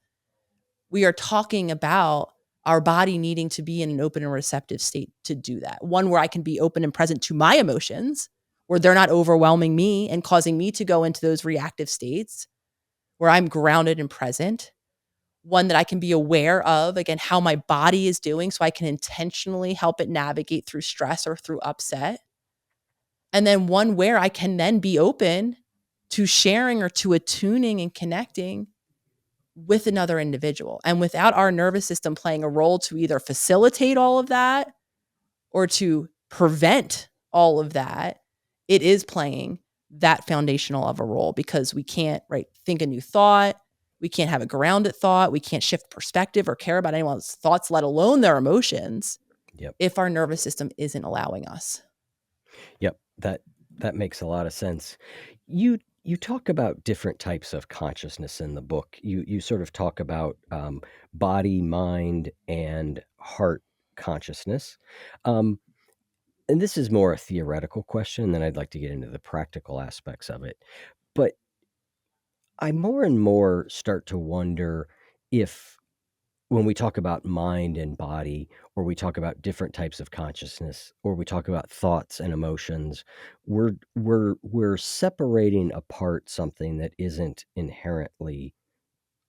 A: we are talking about our body needing to be in an open and receptive state to do that. One where I can be open and present to my emotions, where they're not overwhelming me and causing me to go into those reactive states, where I'm grounded and present. One that I can be aware of, again, how my body is doing so I can intentionally help it navigate through stress or through upset. And then one where I can then be open to sharing or to attuning and connecting with another individual. And without our nervous system playing a role to either facilitate all of that or to prevent all of that, it is playing that foundational of a role, because we can't, right, think a new thought. We can't have a grounded thought. We can't shift perspective or care about anyone's thoughts, let alone their emotions,
C: Yep.
A: if our nervous system isn't allowing us.
C: Yep. That makes a lot of sense. You talk about different types of consciousness in the book. You sort of talk about body, mind, and heart consciousness. Um, and this is more a theoretical question, and then I'd like to get into the practical aspects of it. But I more and more start to wonder if, when we talk about mind and body, or we talk about different types of consciousness, or we talk about thoughts and emotions, we're separating apart something that isn't inherently,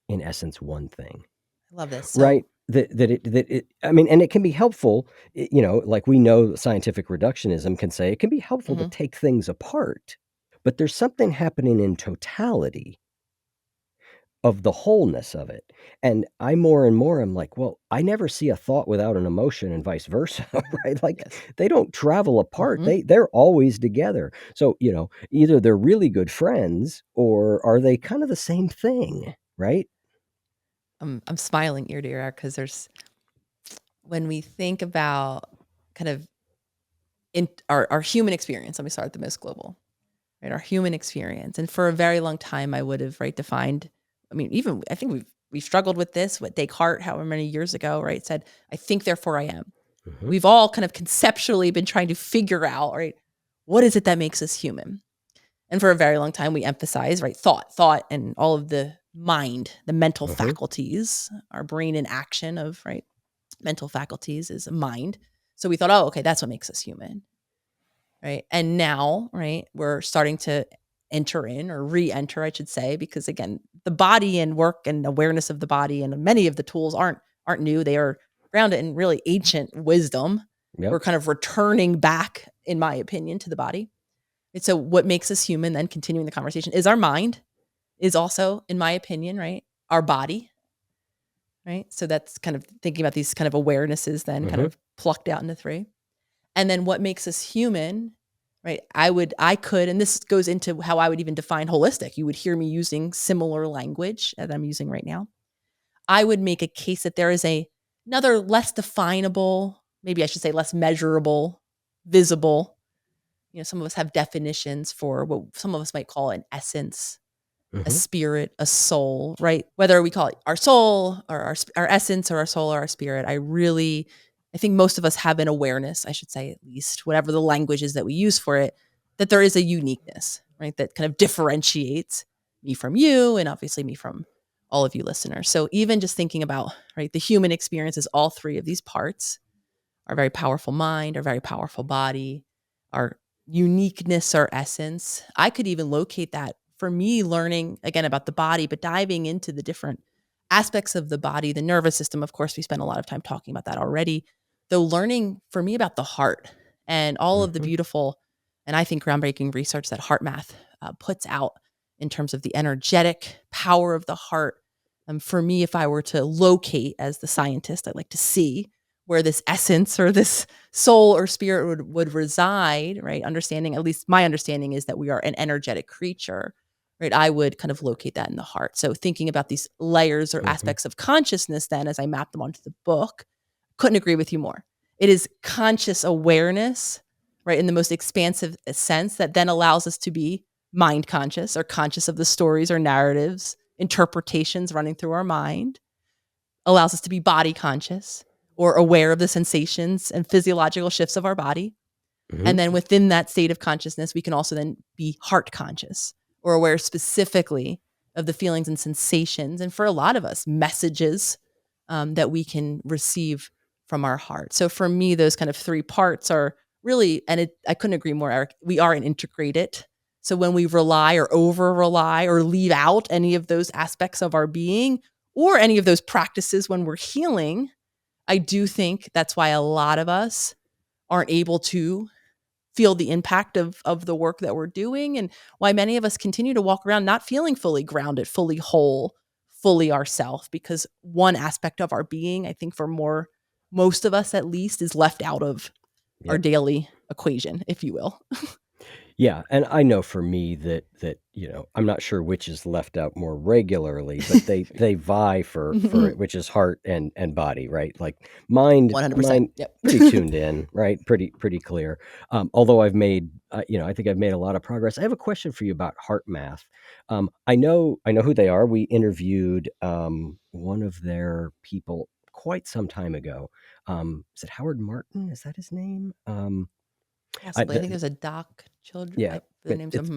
C: in essence, one thing,
A: I love this.
C: right?
A: So,
C: That it I mean, and it can be helpful, like we know scientific reductionism can say it can be helpful to
A: mhm.
C: take things apart, but there's something happening in totality of the wholeness of it. And I more and more I'm like, well, I never see a thought without an emotion and vice versa, right? Like
A: Yes.
C: they don't travel apart.
A: Mhm.
C: They're always together. So, either they're really good friends or are they kind of the same thing, right?
A: I'm smiling ear to ear because there's, when we think about kind of in our human experience, let me start at the most global, right? Our human experience. And for a very long time, I would have, right, defined, I mean, even I think we've struggled with this, what Descartes, however many years ago, right, said, I think, therefore I am.
C: Hmm.
A: We've all kind of conceptually been trying to figure out, right, what is it that makes us human? And for a very long time, we emphasize, right, thought, and all of the mind, the mental
C: Hmm.
A: faculties, our brain in action of, right, mental faculties is mind. So we thought, oh, okay, that's what makes us human, right? And now, right, we're starting to enter in, or re-enter, I should say, because again, the body and work and awareness of the body and many of the tools aren't new. They are grounded in really ancient wisdom.
C: Yep.
A: We're kind of returning back, in my opinion, to the body. And so what makes us human, then continuing the conversation, is our mind, is also, in my opinion, right, our body, right? So that's kind of thinking about these kind of awarenesses then kind
C: Mhm.
A: of plucked out into three. And then what makes us human, right? I could, and this goes into how I would even define holistic. You would hear me using similar language that I'm using right now. I would make a case that there is another less definable, maybe I should say less measurable, visible. Some of us have definitions for what some of us might call an essence, a
C: Mhm.
A: spirit, a soul, right? Whether we call it our soul or our essence or our soul or our spirit, I think most of us have an awareness, I should say at least, whatever the language is that we use for it, that there is a uniqueness, right? That kind of differentiates me from you and obviously me from all of you listeners. So even just thinking about, right, the human experience is all three of these parts, our very powerful mind, our very powerful body, our uniqueness, our essence. I could even locate that for me learning again about the body, but diving into the different aspects of the body, the nervous system. Of course, we spent a lot of time talking about that already. Though learning for me about the heart and all of the
C: Mhm.
A: beautiful and I think groundbreaking research that heart math puts out in terms of the energetic power of the heart. For me, if I were to locate as the scientist, I'd like to see where this essence or this soul or spirit would reside, right? Understanding, at least my understanding is that we are an energetic creature, right? I would kind of locate that in the heart. So thinking about these layers or
C: Mhm.
A: aspects of consciousness, then as I map them onto the book, couldn't agree with you more. It is conscious awareness, right? In the most expansive sense that then allows us to be mind conscious or conscious of the stories or narratives, interpretations running through our mind, allows us to be body conscious or aware of the sensations and physiological shifts of our body. And
C: Mhm.
A: then within that state of consciousness, we can also then be heart conscious or aware specifically of the feelings and sensations. And for a lot of us, messages that we can receive from our heart. So for me, those kind of three parts are really, I couldn't agree more, Eric. We are an integrated. So when we rely or over rely or leave out any of those aspects of our being or any of those practices when we're healing, I do think that's why a lot of us aren't able to feel the impact of the work that we're doing and why many of us continue to walk around not feeling fully grounded, fully whole, fully ourself because one aspect of our being, I think for most of us at least is left out of our
C: Yep.
A: daily equation, if you will.
C: Yeah, and I know for me that I'm not sure which is left out more regularly, but they vie for it, which is heart and body, right? Like100%. mind
A: Yep.
C: pretty tuned in, right? Pretty clear. Although I think I've made a lot of progress. I have a question for you about heart math. I know who they are. We interviewed one of their people quite some time ago. Is it Howard Martin? Is that his name? I,
A: Possibly. I think
C: the,
A: there's a Doc Children.
C: yeah,
A: The
C: but
A: name's
C: it's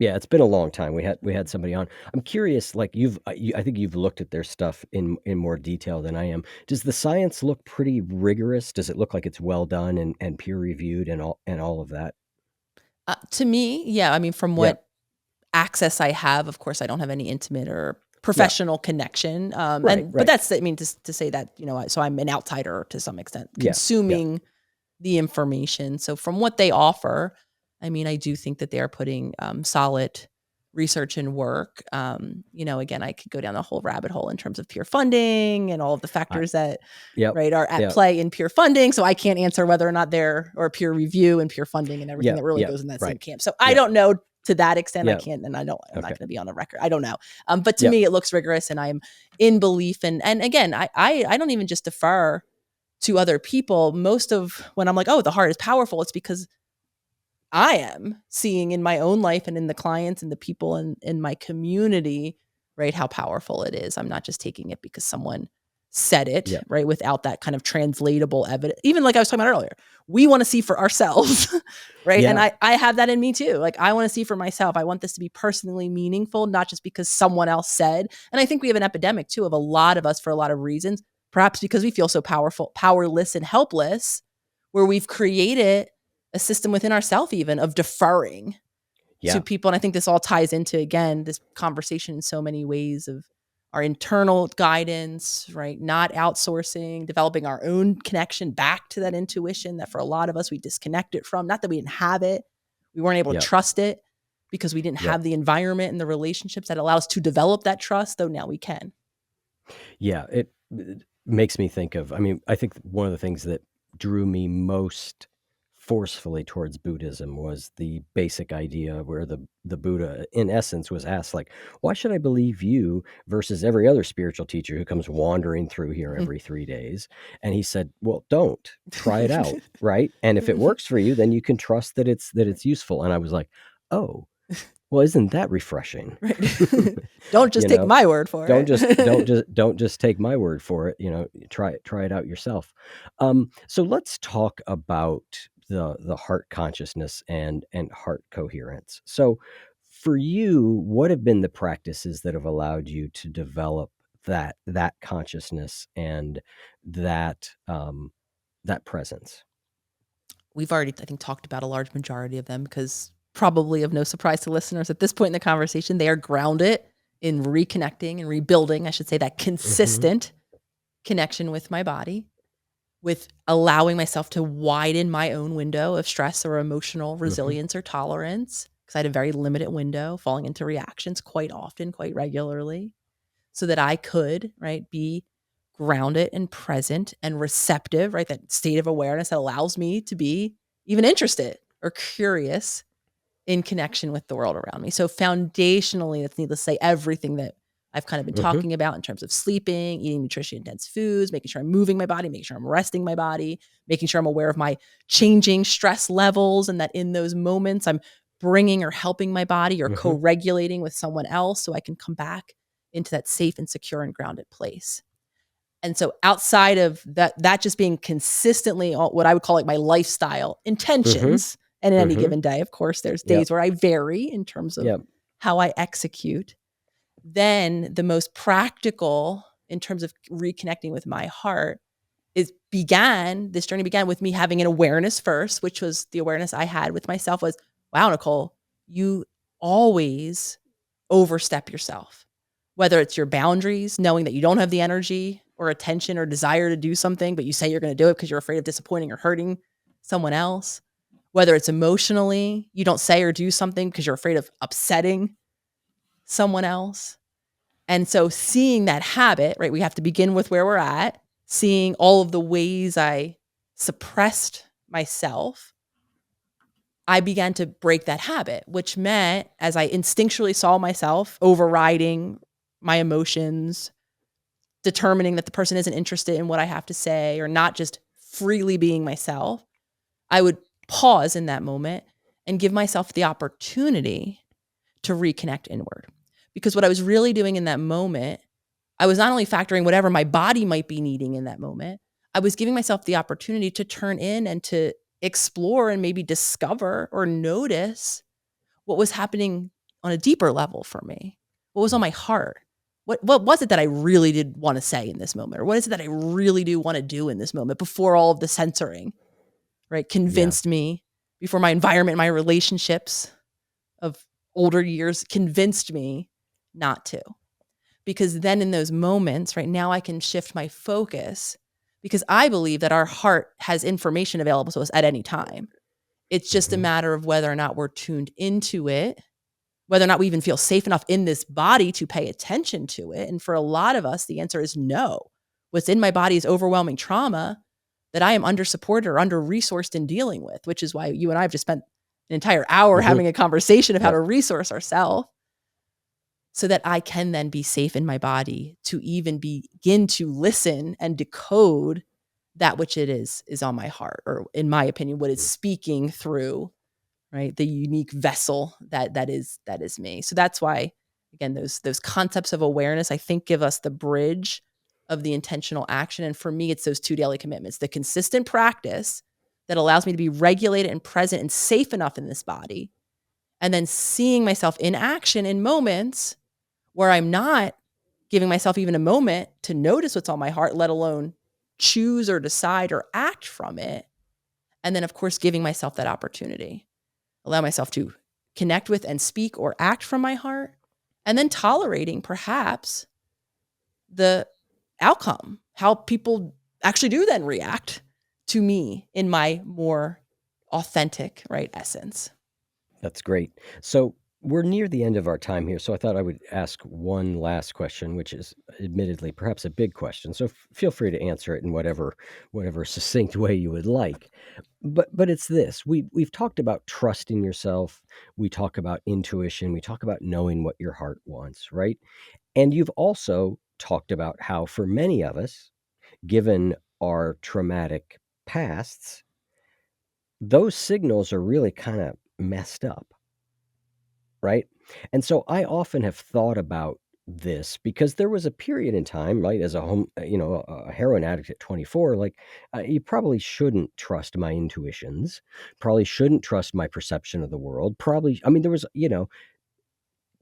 C: yeah, it's been a long time. We had somebody on. I'm curious, like I think you've looked at their stuff in more detail than I am. Does the science look pretty rigorous? Does it look like it's well done and peer reviewed and all of that?
A: to me, yeah. I mean, from
C: Yeah.
A: what access I have. Of course, I don't have any intimate or
C: Yeah.
A: professional connection.
C: Right.
A: But
C: Right.
A: that's, I mean, to say that, so I'm an outsider to some extent,
C: Yeah. Yeah.
A: consuming the information. So from what they offer, I mean, I do think that they are putting solid research and work. Again, I could go down the whole rabbit hole in terms of peer funding and all of the
C: I,
A: factors that
C: yep.
A: right are at
C: Yep.
A: play in peer funding. So I can't answer whether or not they're or peer review and peer funding and everything
C: Yep.
A: that really
C: Yep.
A: goes in that same
C: Right.
A: camp. So I
C: Yep.
A: don't know to that extent. I
C: Yep.
A: can't, and I'm not
C: Okay.
A: going to be on a record. I don't know. But to
C: Yep.
A: me, it looks rigorous, and I'm in belief. And again, I don't even just defer to other people. Most of when I'm like, oh, the heart is powerful, it's because I am seeing in my own life and in the clients and the people in my community, right, how powerful it is. I'm not just taking it because someone said it,
C: Yep.
A: right, without that kind of translatable evidence. Even like I was talking about earlier, we want to see for ourselves, right? And
C: Yeah.
A: I have that in me too. Like I want to see for myself. I want this to be personally meaningful, not just because someone else said. And I think we have an epidemic too of a lot of us for a lot of reasons, perhaps because we feel so powerful, powerless and helpless, where we've created a system within ourselves even of deferring to
C: Yeah.
A: people. And I think this all ties into, again, this conversation in so many ways of our internal guidance, right? Not outsourcing, developing our own connection back to that intuition that for a lot of us, we disconnected from. Not that we didn't have it, we weren't able to
C: Yep.
A: trust it because we didn't
C: Yep.
A: have the environment and the relationships that allow us to develop that trust, though now we can.
C: Yeah, it makes me think of, I mean, I think one of the things that drew me most forcefully towards Buddhism was the basic idea where the Buddha, in essence, was asked, like, why should I believe you versus every other spiritual teacher who comes wandering through here every 3 days? And he said, well, don't try it out, right? And if it works for you, then you can trust that it's useful. And I was like, oh, well, isn't that refreshing?
A: Right. Don't just
C: You
A: take
C: know,
A: my word for
C: don't just don't
A: it.
C: just don't just take my word for it. You know, try it out yourself. So let's talk about the heart consciousness and heart coherence. So for you, what have been the practices that have allowed you to develop that consciousness and that presence?
A: We've already, I think, talked about a large majority of them because probably of no surprise to listeners at this point in the conversation, they are grounded in reconnecting and rebuilding, I should say, that
C: Hmm.
A: consistent connection with my body, with allowing myself to widen my own window of stress or emotional
C: Hmm.
A: resilience or tolerance, because I had a very limited window, falling into reactions quite often, quite regularly, so that I could, right, be grounded and present and receptive, right? That state of awareness that allows me to be even interested or curious in connection with the world around me. So foundationally, it's needless to say, everything that I've kind of been
C: Hmm.
A: talking about in terms of sleeping, eating nutrition dense foods, making sure I'm moving my body, making sure I'm resting my body, making sure I'm aware of my changing stress levels, and that in those moments I'm bringing or helping my body or
C: Hmm.
A: co-regulating with someone else so I can come back into that safe and secure and grounded place. And so outside of that just being consistently what I would call like my lifestyle
C: Hmm.
A: intentions, and in any
C: Hmm.
A: given day, of course, there's
C: Yep.
A: days where I vary in terms of
C: Yep.
A: how I execute. Then the most practical in terms of reconnecting with my heart this journey began with me having an awareness first, which was the awareness I had with myself was, wow, Nicole, you always overstep yourself. Whether it's your boundaries, knowing that you don't have the energy or attention or desire to do something, but you say you're going to do it because you're afraid of disappointing or hurting someone else. Whether it's emotionally, you don't say or do something because you're afraid of upsetting someone else. And so seeing that habit, right, we have to begin with where we're at, seeing all of the ways I suppressed myself. I began to break that habit, which meant as I instinctually saw myself overriding my emotions, determining that the person isn't interested in what I have to say or not just freely being myself, I would pause in that moment and give myself the opportunity to reconnect inward. Because what I was really doing in that moment, I was not only factoring whatever my body might be needing in that moment, I was giving myself the opportunity to turn in and to explore and maybe discover or notice what was happening on a deeper level for me. What was on my heart? What was it that I really did want to say in this moment? Or what is it that I really do want to do in this moment before all of the censoring, right,
C: Yeah.
A: convinced me, before my environment, my relationships of older years convinced me not to. Because then in those moments, right now I can shift my focus because I believe that our heart has information available to us at any time. It's just a
C: Hmm.
A: matter of whether or not we're tuned into it, whether or not we even feel safe enough in this body to pay attention to it. And for a lot of us, the answer is no. What's in my body is overwhelming trauma that I am under supported or under resourced in dealing with, which is why you and I have just spent an entire hour
C: Hmm.
A: having a conversation of how
C: Yep.
A: to resource ourselves so that I can then be safe in my body to even begin to listen and decode that which it is on my heart, or in my opinion, what is speaking through, right, the unique vessel that is me. So that's why, again, those concepts of awareness, I think, give us the bridge of the intentional action. And for me, it's those two daily commitments: the consistent practice that allows me to be regulated and present and safe enough in this body, and then seeing myself in action in moments where I'm not giving myself even a moment to notice what's on my heart, let alone choose or decide or act from it. And then, of course, giving myself that opportunity, allow myself to connect with and speak or act from my heart, and then tolerating perhaps the outcome, how people actually do then react to me in my more authentic, right, essence.
C: That's great. So we're near the end of our time here, so I thought I would ask one last question, which is admittedly perhaps a big question. So feel free to answer it in whatever succinct way you would like. But it's this: we've talked about trusting yourself, we talk about intuition, we talk about knowing what your heart wants, right? And you've also talked about how for many of us, given our traumatic pasts, those signals are really kind of messed up, right? And so I often have thought about this because there was a period in time, right, as a heroin addict at 24, like you probably shouldn't trust my intuitions, probably shouldn't trust my perception of the world. Probably, I mean, there was,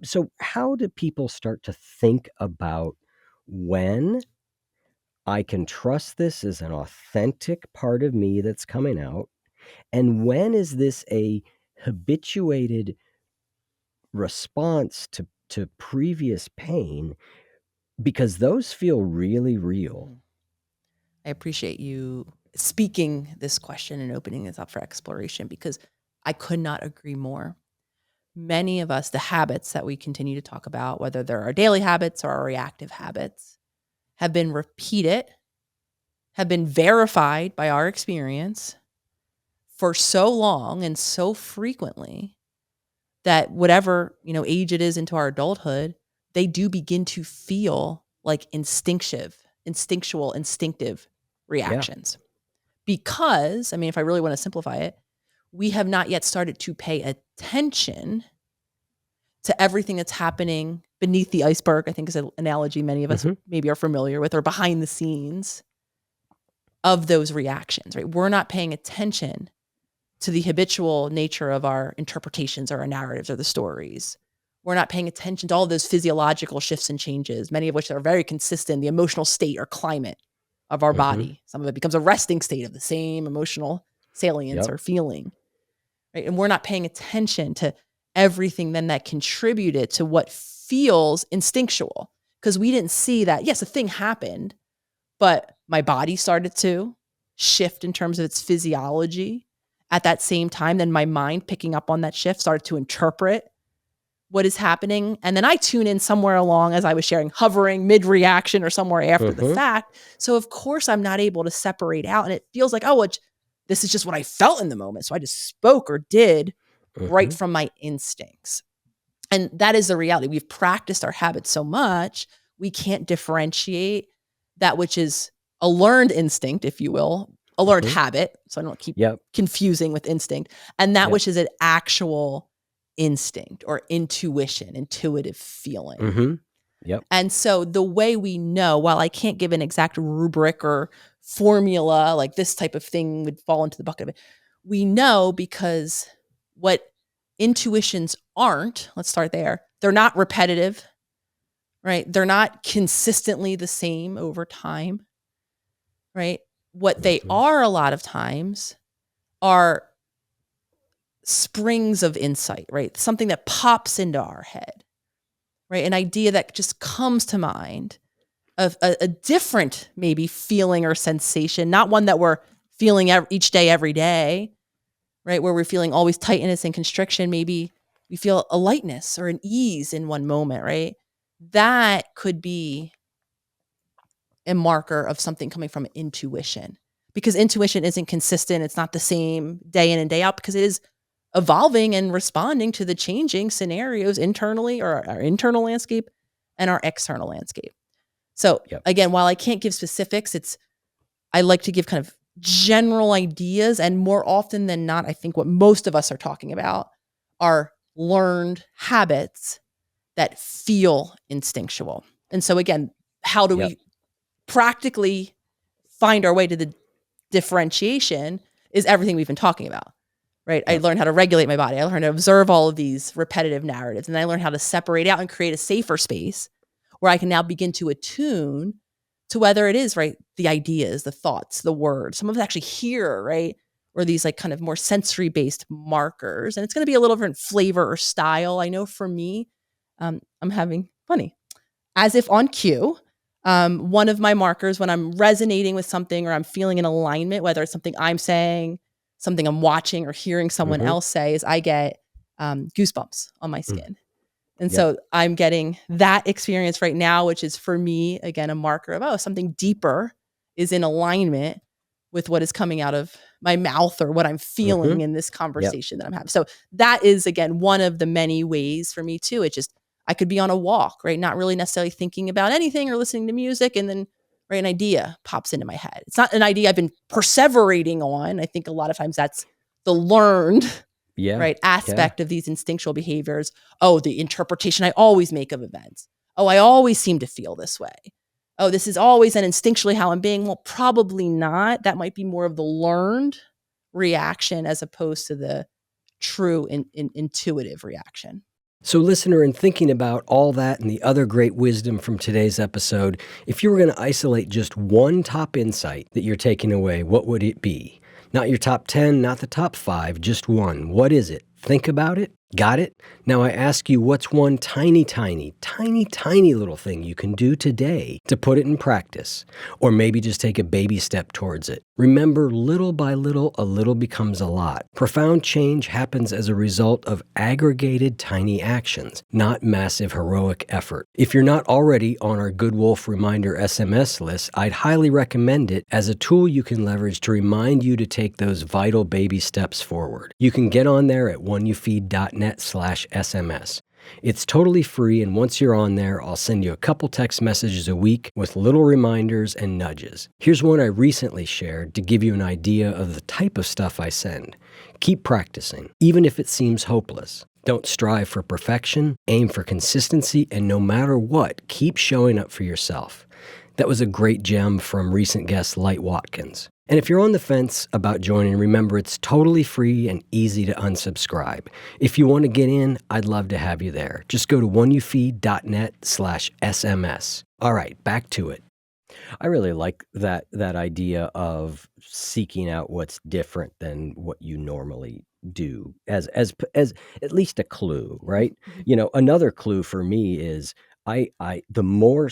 C: so how do people start to think about when I can trust this as an authentic part of me that's coming out? And when is this a habituated response to previous pain? Because those feel really real.
A: Mhm. I appreciate you speaking this question and opening this up for exploration because I could not agree more. Many of us, the habits that we continue to talk about, whether they're our daily habits or our reactive habits, have been repeated, have been verified by our experience for so long and so frequently that whatever, age it is into our adulthood, they do begin to feel like instinctive
C: Yeah.
A: reactions. Because, I mean, if I really want to simplify it, we have not yet started to pay attention to everything that's happening beneath the iceberg, I think is an analogy many of us
C: Hmm.
A: maybe are familiar with, or behind the scenes of those reactions, right? We're not paying attention to the habitual nature of our interpretations or our narratives or the stories. We're not paying attention to all of those physiological shifts and changes, many of which are very consistent, the emotional state or climate of our
C: Hmm.
A: body. Some of it becomes a resting state of the same emotional salience
C: Yep.
A: or feeling, right? And we're not paying attention to everything then that contributed to what feels instinctual because we didn't see that, yes, a thing happened, but my body started to shift in terms of its physiology. At that same time, then my mind picking up on that shift started to interpret what is happening. And then I tune in somewhere along as I was sharing, hovering mid reaction or somewhere after the
C: Hmm.
A: fact. So, of course, I'm not able to separate out. And it feels like, oh, well, this is just what I felt in the moment. So I just spoke or did right
C: Hmm.
A: from my instincts. And that is the reality. We've practiced our habits so much, we can't differentiate that which is a learned instinct, if you will, a learned
C: Hmm.
A: habit. So I don't keep
C: Yep.
A: confusing with instinct, and that
C: Yep.
A: which is an actual instinct or intuition, intuitive feeling.
C: Hmm. Yep.
A: And so the way we know, while I can't give an exact rubric or formula, like this type of thing would fall into the bucket of it, we know because what intuitions aren't, let's start there, they're not repetitive, right? They're not consistently the same over time, right? What they
C: Hmm.
A: are a lot of times are springs of insight, right? Something that pops into our head, right? An idea that just comes to mind of a different maybe feeling or sensation, not one that we're feeling each day, every day, right? Where we're feeling always tightness and constriction. Maybe we feel a lightness or an ease in one moment, right? That could be a marker of something coming from intuition because intuition isn't consistent. It's not the same day in and day out because it is evolving and responding to the changing scenarios internally or our internal landscape and our external landscape. So
C: Yep.
A: again, while I can't give specifics, I like to give kind of general ideas. And more often than not, I think what most of us are talking about are learned habits that feel instinctual. And so again, how do
C: Yep.
A: we practically find our way to the differentiation is everything we've been talking about, right? I
C: Yep.
A: learned how to regulate my body. I learned to observe all of these repetitive narratives. And I learned how to separate out and create a safer space where I can now begin to attune to whether it is, right, the ideas, the thoughts, the words, some of it actually here, right? Or these like kind of more sensory based markers. And it's going to be a little different flavor or style. I know for me, I'm having funny as if on cue. One of my markers when I'm resonating with something or I'm feeling in alignment, whether it's something I'm saying, something I'm watching or hearing someone
C: Hmm.
A: else say, is I get goosebumps on my
C: Mm.
A: skin. And
C: Yep.
A: so I'm getting that experience right now, which is for me, again, a marker of, something deeper is in alignment with what is coming out of my mouth or what I'm feeling in this
C: Yep.
A: conversation that I'm having. So that is, again, one of the many ways for me too. It just, I could be on a walk, right? Not really necessarily thinking about anything or listening to music. And then, right, an idea pops into my head. It's not an idea I've been perseverating on. I think a lot of times that's the learned
C: Yeah.
A: right
C: Yeah.
A: aspect of these instinctual behaviors. Oh, the interpretation I always make of events. Oh, I always seem to feel this way. Oh, this is always and instinctually how I'm being. Well, probably not. That might be more of the learned reaction as opposed to the true intuitive reaction.
C: So, listener, in thinking about all that and the other great wisdom from today's episode, if you were going to isolate just one top insight that you're taking away, what would it be? Not your top 10, not the top 5, just one. What is it? Think about it. Got it? Now I ask you, what's one tiny little thing you can do today to put it in practice? Or maybe just take a baby step towards it. Remember, little by little, a little becomes a lot. Profound change happens as a result of aggregated tiny actions, not massive heroic effort. If you're not already on our Good Wolf Reminder SMS list, I'd highly recommend it as a tool you can leverage to remind you to take those vital baby steps forward. You can get on there at oneyoufeed.net/SMS. It's totally free, and once you're on there, I'll send you a couple text messages a week with little reminders and nudges. Here's one I recently shared to give you an idea of the type of stuff I send. Keep practicing, even if it seems hopeless. Don't strive for perfection, aim for consistency, and no matter what, keep showing up for yourself. That was a great gem from recent guest Light Watkins. And if you're on the fence about joining, remember it's totally free and easy to unsubscribe. If you want to get in, I'd love to have you there. Just go to oneyoufeed.net/SMS. All right, back to it. I really like that idea of seeking out what's different than what you normally do as at least a clue, right? Another clue for me is I the more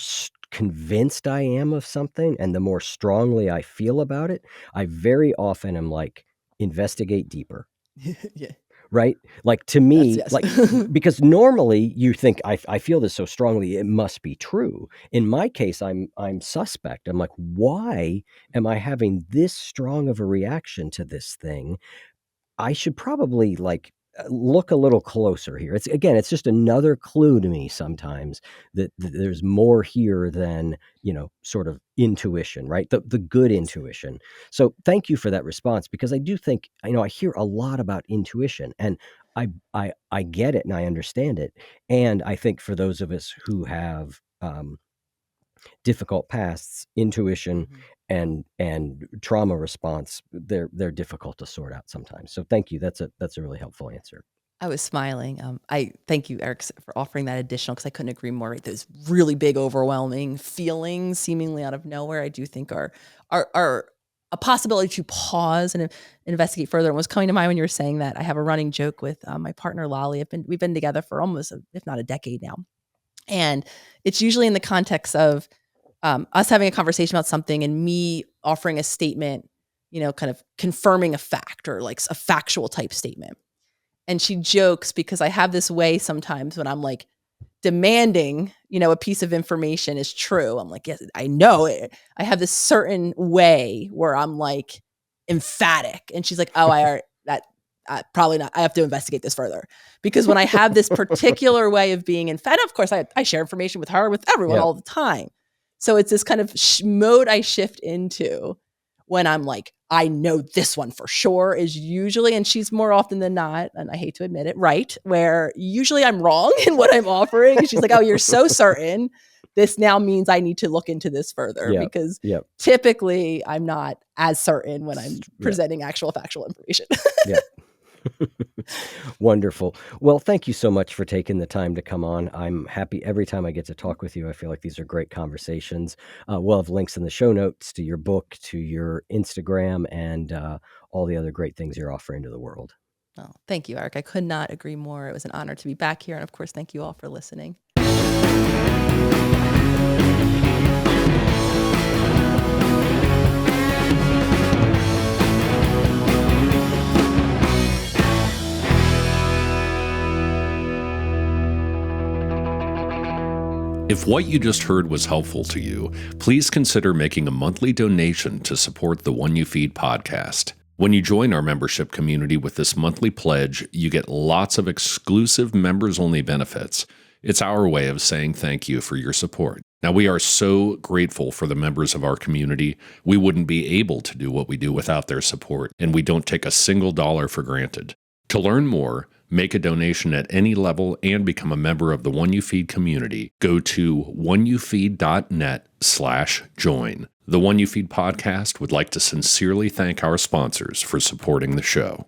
C: convinced I am of something and the more strongly I feel about it, I very often am like, investigate deeper.
A: Yeah.
C: Right? Like, to
A: That's
C: me,
A: yes.
C: like, because normally you think I feel this so strongly, it must be true. In my case, I'm suspect. I'm like, why am I having this strong of a reaction to this thing? I should probably look a little closer here. It's just another clue to me sometimes that there's more here than, sort of intuition, right? The good intuition. So thank you for that response, because I do think, I hear a lot about intuition, and I get it and I understand it. And I think for those of us who have difficult pasts, intuition and trauma response, they're difficult to sort out sometimes. So thank you. That's a really helpful answer.
A: I was smiling. I thank you, Eric, for offering that additional, because I couldn't agree more. Right? Those really big, overwhelming feelings, seemingly out of nowhere, I do think are a possibility to pause and investigate further. And what's coming to mind when you were saying that, I have a running joke with my partner Lolly. We've been together for almost, if not a decade now, and it's usually in the context of us having a conversation about something and me offering a statement, kind of confirming a fact or like a factual type statement. And she jokes because I have this way sometimes when I'm like demanding, a piece of information is true. I'm like, yes, I know it. I have this certain way where I'm like emphatic. And she's like, oh, probably not. I have to investigate this further. Because when I have this particular way of being emphatic, of course, I share information with her, with everyone all the time. So it's this kind of mode I shift into when I'm like, I know this one for sure is usually, and she's more often than not, and I hate to admit it, right, where usually I'm wrong in what I'm offering. And she's like, oh, you're so certain. This now means I need to look into this further, because typically I'm not as certain when I'm presenting actual factual information.
C: Yeah. Wonderful. Well, thank you so much for taking the time to come on. I'm happy every time I get to talk with you. I feel like these are great conversations. We'll have links in the show notes to your book, to your Instagram, and all the other great things you're offering to the world.
A: Oh, thank you, Eric. I could not agree more. It was an honor to be back here. And of course, thank you all for listening.
B: If what you just heard was helpful to you, please consider making a monthly donation to support the One You Feed podcast. When you join our membership community with this monthly pledge, you get lots of exclusive members-only benefits. It's our way of saying thank you for your support. Now, we are so grateful for the members of our community. We wouldn't be able to do what we do without their support, and we don't take a single dollar for granted. To learn more, make a donation at any level, and become a member of the One You Feed community, go to oneyoufeed.net/join. The One You Feed podcast would like to sincerely thank our sponsors for supporting the show.